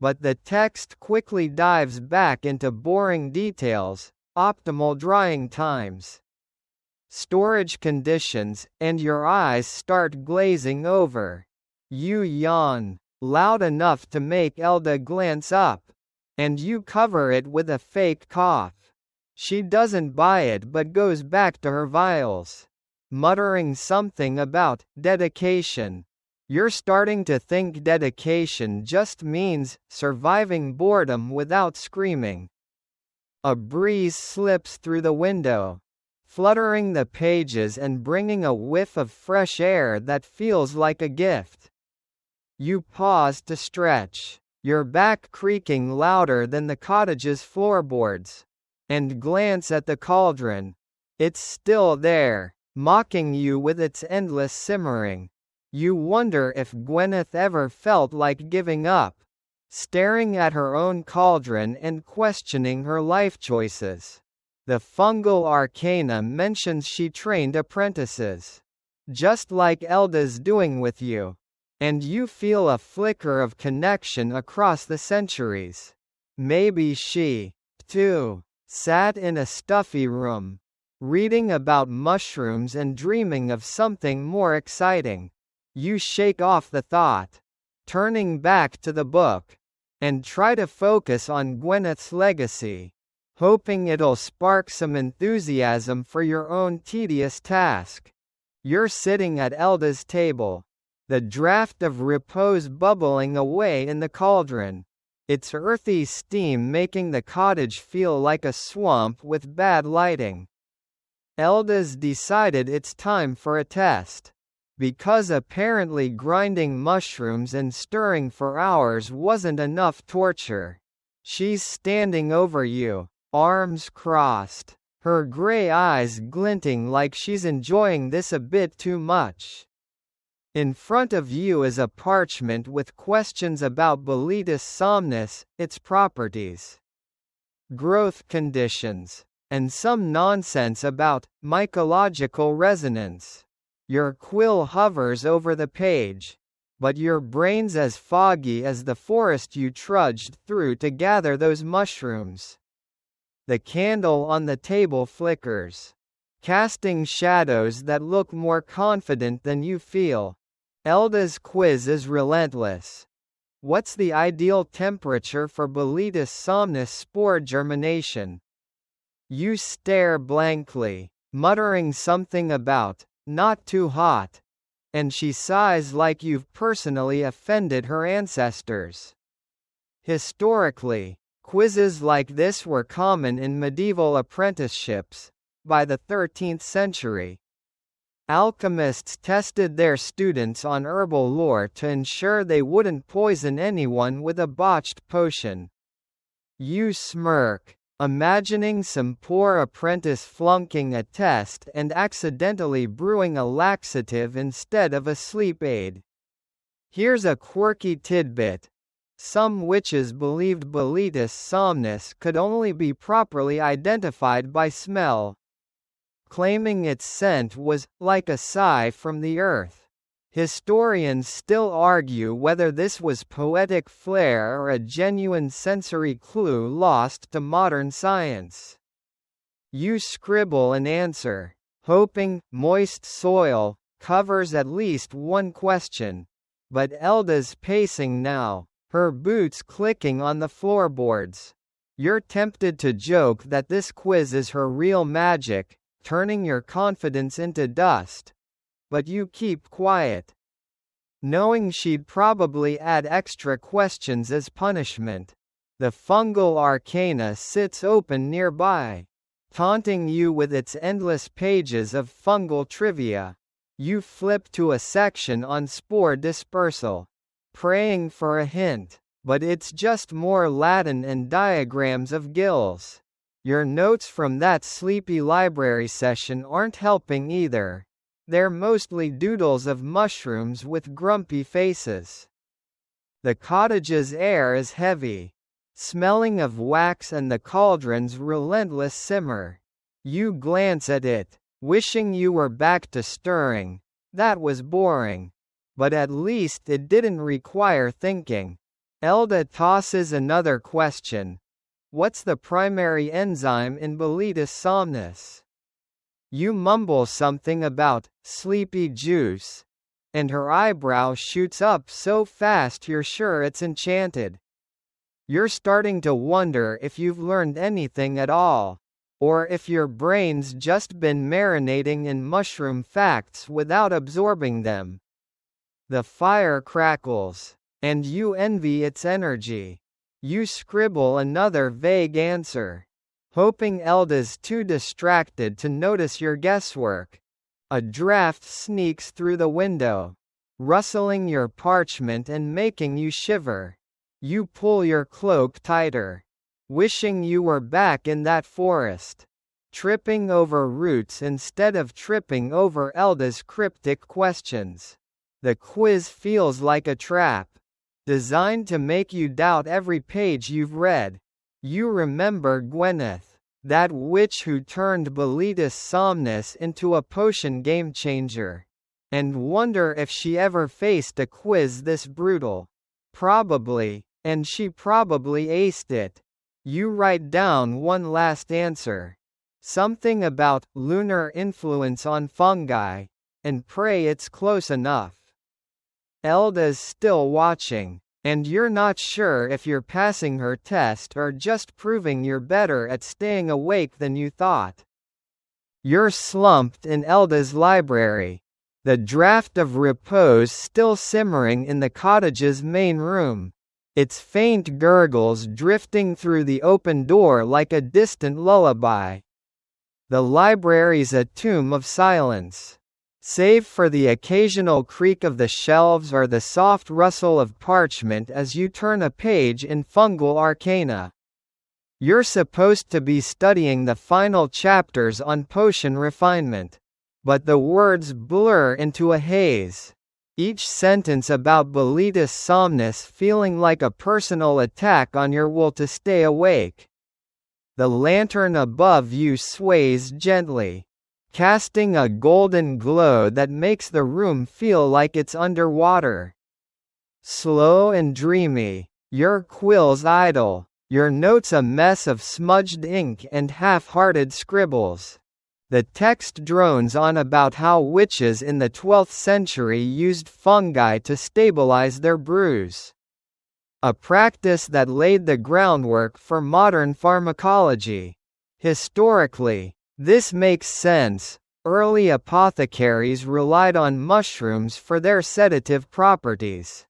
Speaker 1: But the text quickly dives back into boring details, optimal drying times, storage conditions, and your eyes start glazing over. You yawn, loud enough to make Elda glance up, and you cover it with a fake cough. She doesn't buy it but goes back to her vials, muttering something about dedication. You're starting to think dedication just means surviving boredom without screaming. A breeze slips through the window, fluttering the pages and bringing a whiff of fresh air that feels like a gift. You pause to stretch, your back creaking louder than the cottage's floorboards, and glance at the cauldron. It's still there, mocking you with its endless simmering. You wonder if Gwyneth ever felt like giving up, staring at her own cauldron and questioning her life choices. The fungal arcana mentions she trained apprentices, just like Elda's doing with you. And you feel a flicker of connection across the centuries. Maybe she, too, sat in a stuffy room, reading about mushrooms and dreaming of something more exciting. You shake off the thought, turning back to the book, and try to focus on Gwyneth's legacy, hoping it'll spark some enthusiasm for your own tedious task. You're sitting at Elda's table, the draught of repose bubbling away in the cauldron, its earthy steam making the cottage feel like a swamp with bad lighting. Elda's decided it's time for a test, because apparently grinding mushrooms and stirring for hours wasn't enough torture. She's standing over you, arms crossed, her gray eyes glinting like she's enjoying this a bit too much. In front of you is a parchment with questions about Boletus somnus, its properties, growth conditions, and some nonsense about mycological resonance. Your quill hovers over the page, but your brain's as foggy as the forest you trudged through to gather those mushrooms. The candle on the table flickers, casting shadows that look more confident than you feel. Elda's quiz is relentless. What's the ideal temperature for Boletus somnus spore germination? You stare blankly, muttering something about, not too hot, and she sighs like you've personally offended her ancestors. Historically, quizzes like this were common in medieval apprenticeships. By the 13th century, alchemists tested their students on herbal lore to ensure they wouldn't poison anyone with a botched potion. You smirk, imagining some poor apprentice flunking a test and accidentally brewing a laxative instead of a sleep aid. Here's a quirky tidbit. Some witches believed Boletus somnus could only be properly identified by smell, claiming its scent was like a sigh from the earth. Historians still argue whether this was poetic flair or a genuine sensory clue lost to modern science. You scribble an answer, hoping moist soil covers at least one question, but Elda's pacing now, her boots clicking on the floorboards. You're tempted to joke that this quiz is her real magic, turning your confidence into dust. But you keep quiet, knowing she'd probably add extra questions as punishment. The fungal arcana sits open nearby, taunting you with its endless pages of fungal trivia. You flip to a section on spore dispersal, praying for a hint, but it's just more Latin and diagrams of gills. Your notes from that sleepy library session aren't helping either. They're mostly doodles of mushrooms with grumpy faces. The cottage's air is heavy, smelling of wax and the cauldron's relentless simmer. You glance at it, wishing you were back to stirring. That was boring. But at least it didn't require thinking. Elda tosses another question. What's the primary enzyme in Boletus somnus? You mumble something about sleepy juice, and her eyebrow shoots up so fast you're sure it's enchanted. You're starting to wonder if you've learned anything at all, or if your brain's just been marinating in mushroom facts without absorbing them. The fire crackles, and you envy its energy. You scribble another vague answer, hoping Elda's too distracted to notice your guesswork. A draft sneaks through the window, rustling your parchment and making you shiver. You pull your cloak tighter, wishing you were back in that forest, tripping over roots instead of tripping over Elda's cryptic questions. The quiz feels like a trap, designed to make you doubt every page you've read. You remember Gwyneth, that witch who turned Boletus somnus into a potion game-changer, and wonder if she ever faced a quiz this brutal. Probably, and she probably aced it. You write down one last answer, something about lunar influence on fungi, and pray it's close enough. Elda's still watching, and you're not sure if you're passing her test or just proving you're better at staying awake than you thought. You're slumped in Elda's library, the Draught of Repose still simmering in the cottage's main room, its faint gurgles drifting through the open door like a distant lullaby. The library's a tomb of silence, save for the occasional creak of the shelves or the soft rustle of parchment as you turn a page in fungal arcana. You're supposed to be studying the final chapters on potion refinement, but the words blur into a haze, each sentence about Boletus somnus feeling like a personal attack on your will to stay awake. The lantern above you sways gently, casting a golden glow that makes the room feel like it's underwater. Slow and dreamy, your quills idle, your notes a mess of smudged ink and half-hearted scribbles. The text drones on about how witches in the 12th century used fungi to stabilize their brews, a practice that laid the groundwork for modern pharmacology. Historically, this makes sense. Early apothecaries relied on mushrooms for their sedative properties,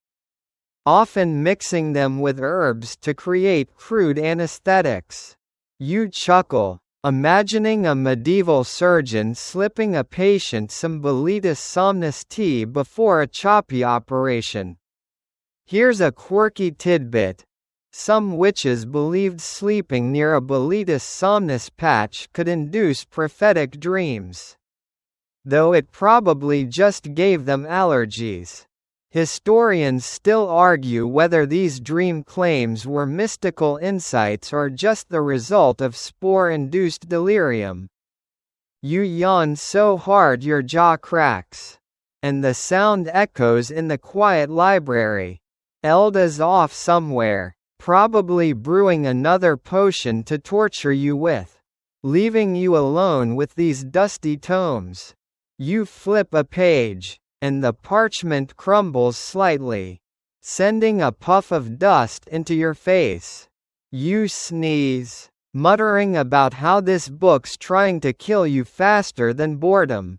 Speaker 1: often mixing them with herbs to create crude anesthetics. You chuckle, imagining a medieval surgeon slipping a patient some Boletus somnus tea before a choppy operation. Here's a quirky tidbit. Some witches believed sleeping near a Boletus somnus patch could induce prophetic dreams, though it probably just gave them allergies. Historians still argue whether these dream claims were mystical insights or just the result of spore-induced delirium. You yawn so hard your jaw cracks, and the sound echoes in the quiet library. Elda's off somewhere, probably brewing another potion to torture you with, leaving you alone with these dusty tomes. You flip a page, and the parchment crumbles slightly, sending a puff of dust into your face. You sneeze, muttering about how this book's trying to kill you faster than boredom.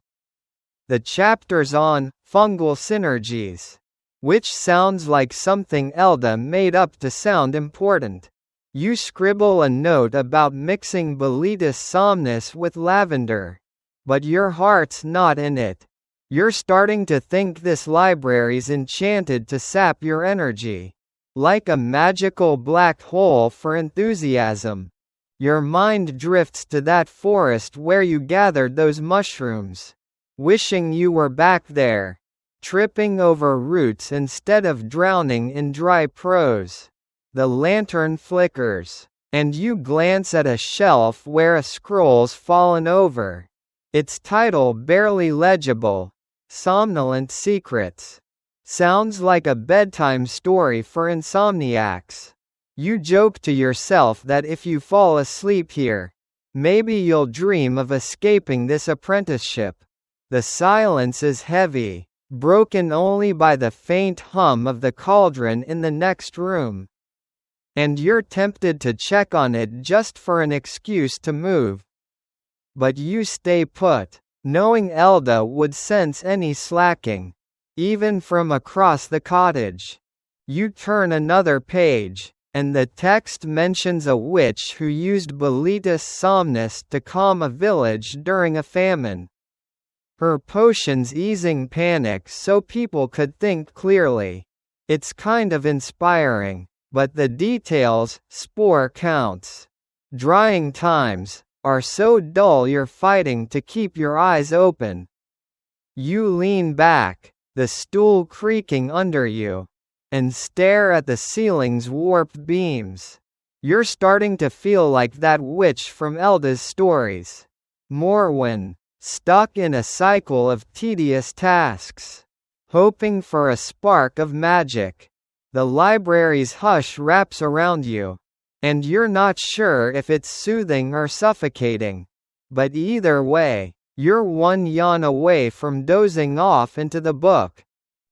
Speaker 1: The chapter's on fungal synergies, which sounds like something Elda made up to sound important. You scribble a note about mixing Boletus somnus with lavender. But your heart's not in it. You're starting to think this library's enchanted to sap your energy. Like a magical black hole for enthusiasm. Your mind drifts to that forest where you gathered those mushrooms. Wishing you were back there. Tripping over roots instead of drowning in dry prose. The lantern flickers, and you glance at a shelf where a scroll's fallen over. Its title barely legible, Somnolent Secrets. Sounds like a bedtime story for insomniacs. You joke to yourself that if you fall asleep here, maybe you'll dream of escaping this apprenticeship. The silence is heavy, broken only by the faint hum of the cauldron in the next room. And you're tempted to check on it just for an excuse to move. But you stay put, knowing Elda would sense any slacking, even from across the cottage. You turn another page, and the text mentions a witch who used Boletus somnus to calm a village during a famine. Her potions easing panic so people could think clearly. It's kind of inspiring. But the details, spore counts. Drying times, are so dull you're fighting to keep your eyes open. You lean back, the stool creaking under you, and stare at the ceiling's warped beams. You're starting to feel like that witch from Elda's stories. Morwen, stuck in a cycle of tedious tasks. Hoping for a spark of magic. The library's hush wraps around you, and you're not sure if it's soothing or suffocating. But either way, you're one yawn away from dozing off into the book.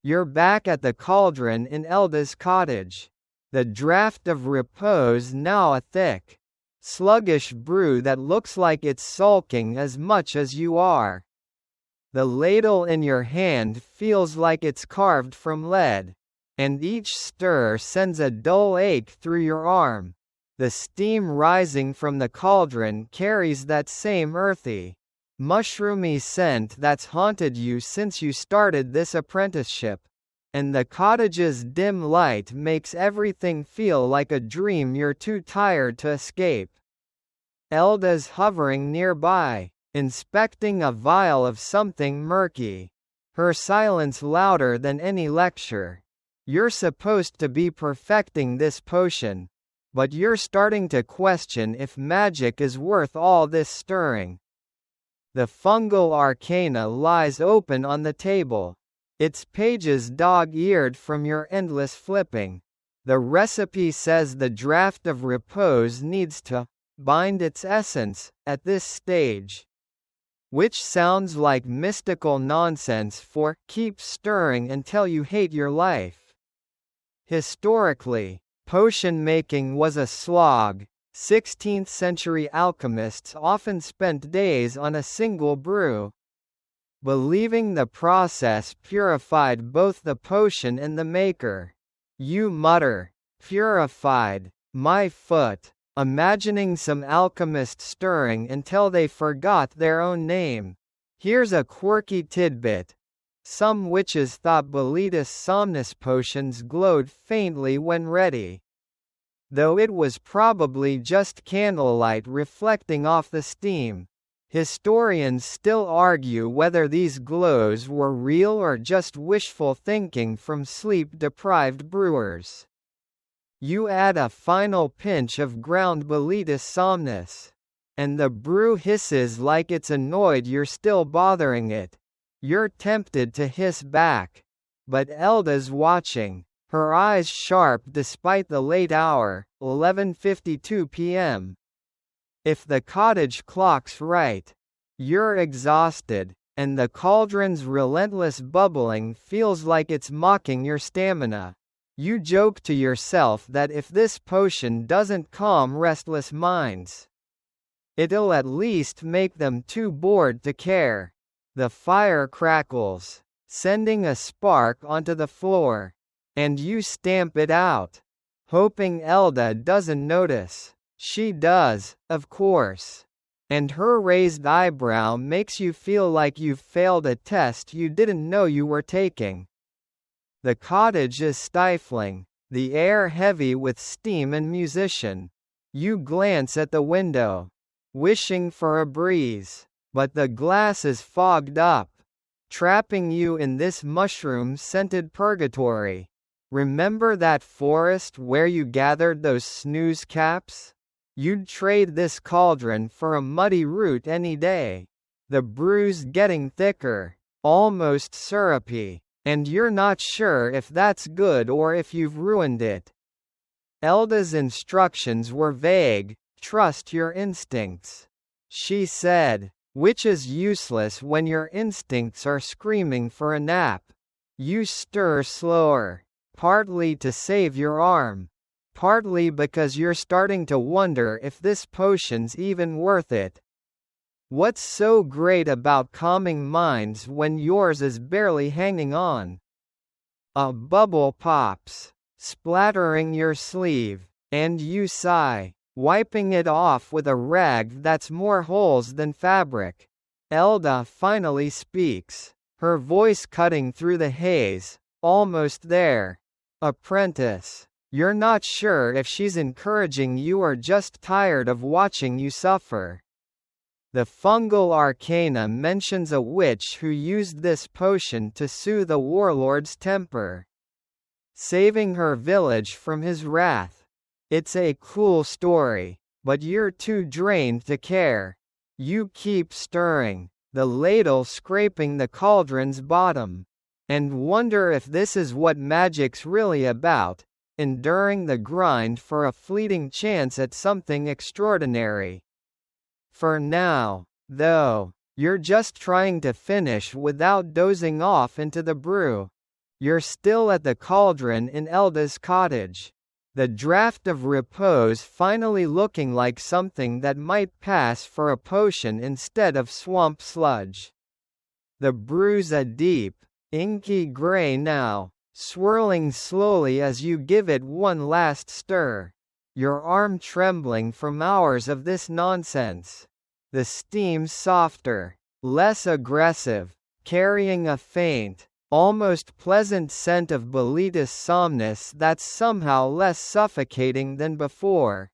Speaker 1: You're back at the cauldron in Elda's cottage. The draught of repose now a thick, sluggish brew that looks like it's sulking as much as you are. The ladle in your hand feels like it's carved from lead. And each stir sends a dull ache through your arm. The steam rising from the cauldron carries that same earthy, mushroomy scent that's haunted you since you started this apprenticeship. And the cottage's dim light makes everything feel like a dream you're too tired to escape. Elda's hovering nearby, inspecting a vial of something murky. Her silence louder than any lecture. You're supposed to be perfecting this potion, but you're starting to question if magic is worth all this stirring. The fungal arcana lies open on the table, its pages dog-eared from your endless flipping. The recipe says the draught of repose needs to bind its essence at this stage, which sounds like mystical nonsense for keep stirring until you hate your life. Historically, potion making was a slog. 16th-century alchemists often spent days on a single brew, believing the process purified both the potion and the maker. You mutter, "Purified, my foot," imagining some alchemist stirring until they forgot their own name. Here's a quirky tidbit. Some witches thought Boletus somnus potions glowed faintly when ready, though it was probably just candlelight reflecting off the steam. Historians still argue whether these glows were real or just wishful thinking from sleep-deprived brewers. You add a final pinch of ground Boletus somnus, and the brew hisses like it's annoyed you're still bothering it. You're tempted to hiss back. But Elda's watching, her eyes sharp despite the late hour, 11:52 p.m. If the cottage clock's right, you're exhausted, and the cauldron's relentless bubbling feels like it's mocking your stamina. You joke to yourself that if this potion doesn't calm restless minds, it'll at least make them too bored to care. The fire crackles, sending a spark onto the floor, and you stamp it out, hoping Elda doesn't notice. She does, of course. And her raised eyebrow makes you feel like you've failed a test you didn't know you were taking. The cottage is stifling, the air heavy with steam and musician. You glance at the window, wishing for a breeze, but the glass is fogged up, trapping you in this mushroom-scented purgatory. Remember that forest where you gathered those snooze caps? You'd trade this cauldron for a muddy root any day. The brew's getting thicker, almost syrupy, and you're not sure if that's good or if you've ruined it. Elda's instructions were vague. Trust your instincts, she said, which is useless when your instincts are screaming for a nap. You stir slower, partly to save your arm, partly because you're starting to wonder if this potion's even worth it. What's so great about calming minds when yours is barely hanging on? A bubble pops, splattering your sleeve, and you sigh, wiping it off with a rag that's more holes than fabric. Elda finally speaks, her voice cutting through the haze. Almost there. Apprentice. You're not sure if she's encouraging you or just tired of watching you suffer. The fungal arcana mentions a witch who used this potion to soothe a warlord's temper, saving her village from his wrath. It's a cool story, but you're too drained to care. You keep stirring, the ladle scraping the cauldron's bottom, and wonder if this is what magic's really about, enduring the grind for a fleeting chance at something extraordinary. For now, though, you're just trying to finish without dozing off into the brew. You're still at the cauldron in Elda's cottage. The Draught of Repose finally looking like something that might pass for a potion instead of swamp sludge. The brew's a deep, inky gray now, swirling slowly as you give it one last stir, your arm trembling from hours of this nonsense. The steam's softer, less aggressive, carrying a faint, almost pleasant scent of Boletus somnus that's somehow less suffocating than before.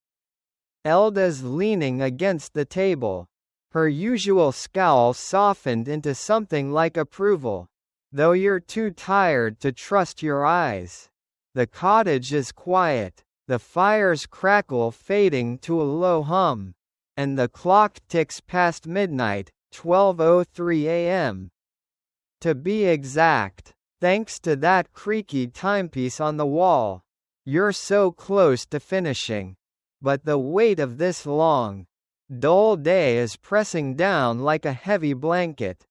Speaker 1: Elda's leaning against the table, her usual scowl softened into something like approval, though you're too tired to trust your eyes. The cottage is quiet, the fire's crackle fading to a low hum, and the clock ticks past midnight, 12:03 a.m. To be exact, thanks to that creaky timepiece on the wall. You're so close to finishing. But the weight of this long, dull day is pressing down like a heavy blanket.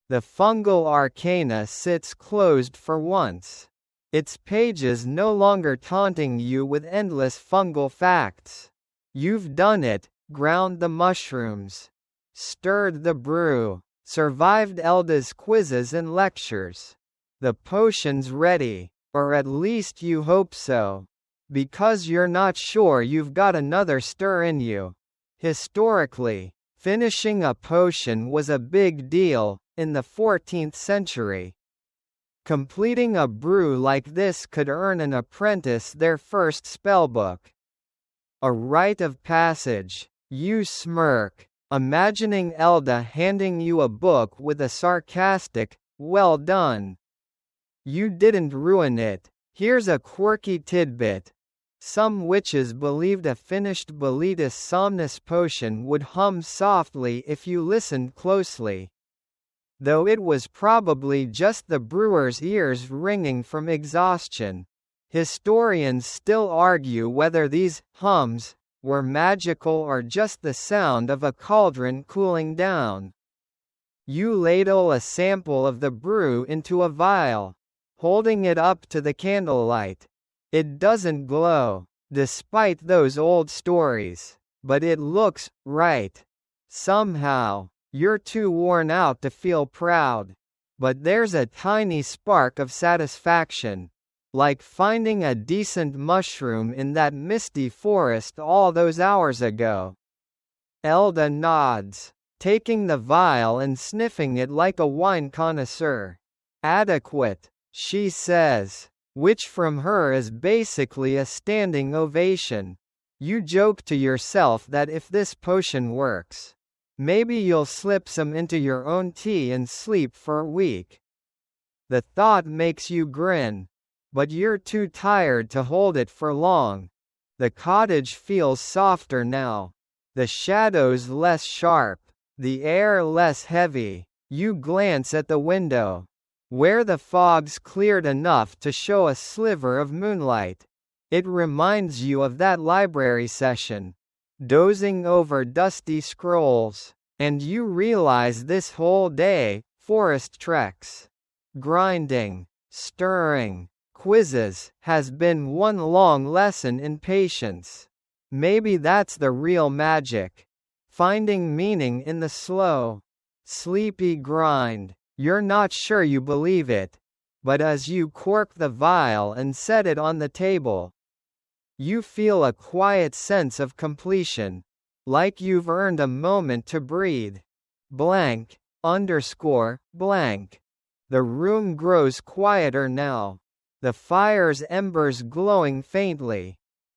Speaker 1: The fungal arcana sits closed for once, its pages no longer taunting you with endless fungal facts. You've done it, ground the mushrooms, stirred the brew, survived Elda's quizzes and lectures. The potion's ready, or at least you hope so, because you're not sure you've got another stir in you. Historically, finishing a potion was a big deal in the 14th century. Completing a brew like this could earn an apprentice their first spellbook. A rite of passage. You smirk, imagining Elda handing you a book with a sarcastic, "Well done. You didn't ruin it. Here's a quirky tidbit. Some witches believed a finished Boletus somnus potion would hum softly if you listened closely, though it was probably just the brewer's ears ringing from exhaustion. Historians still argue whether these hums were magical or just the sound of a cauldron cooling down. You ladle a sample of the brew into a vial, holding it up to the candlelight. It doesn't glow, despite those old stories, but it looks right. Somehow, you're too worn out to feel proud. But there's a tiny spark of satisfaction, like finding a decent mushroom in that misty forest all those hours ago. Elda nods, taking the vial and sniffing it like a wine connoisseur. Adequate, she says, which from her is basically a standing ovation. You joke to yourself that if this potion works, maybe you'll slip some into your own tea and sleep for a week. The thought makes you grin, but you're too tired to hold it for long. The cottage feels softer now, the shadows less sharp, the air less heavy. You glance at the window, where the fog's cleared enough to show a sliver of moonlight. It reminds you of that library session, dozing over dusty scrolls, and you realize this whole day, forest treks, grinding, stirring, quizzes, has been one long lesson in patience. Maybe that's the real magic. Finding meaning in the slow, sleepy grind. You're not sure you believe it, but as you cork the vial and set it on the table, you feel a quiet sense of completion, like you've earned a moment to breathe. Blank, blank. The room grows quieter now, the fire's embers glowing faintly,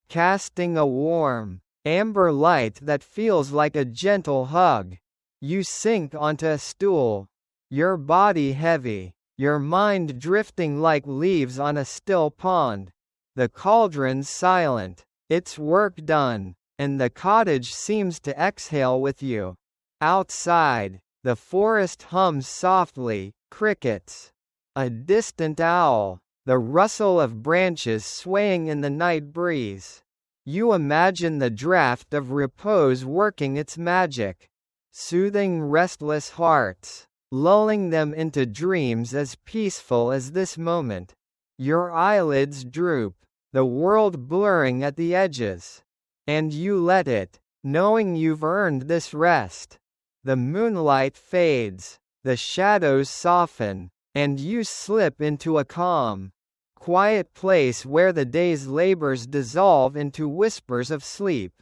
Speaker 1: casting a warm, amber light that feels like a gentle hug. You sink onto a stool, your body heavy, your mind drifting like leaves on a still pond. The cauldron's silent, its work done, and the cottage seems to exhale with you. Outside, the forest hums softly, crickets, a distant owl, the rustle of branches swaying in the night breeze. You imagine the draught of repose working its magic, soothing restless hearts, lulling them into dreams as peaceful as this moment. Your eyelids droop, the world blurring at the edges. And you let it, knowing you've earned this rest. The moonlight fades, the shadows soften, and you slip into a calm, quiet place where the day's labors dissolve into whispers of sleep.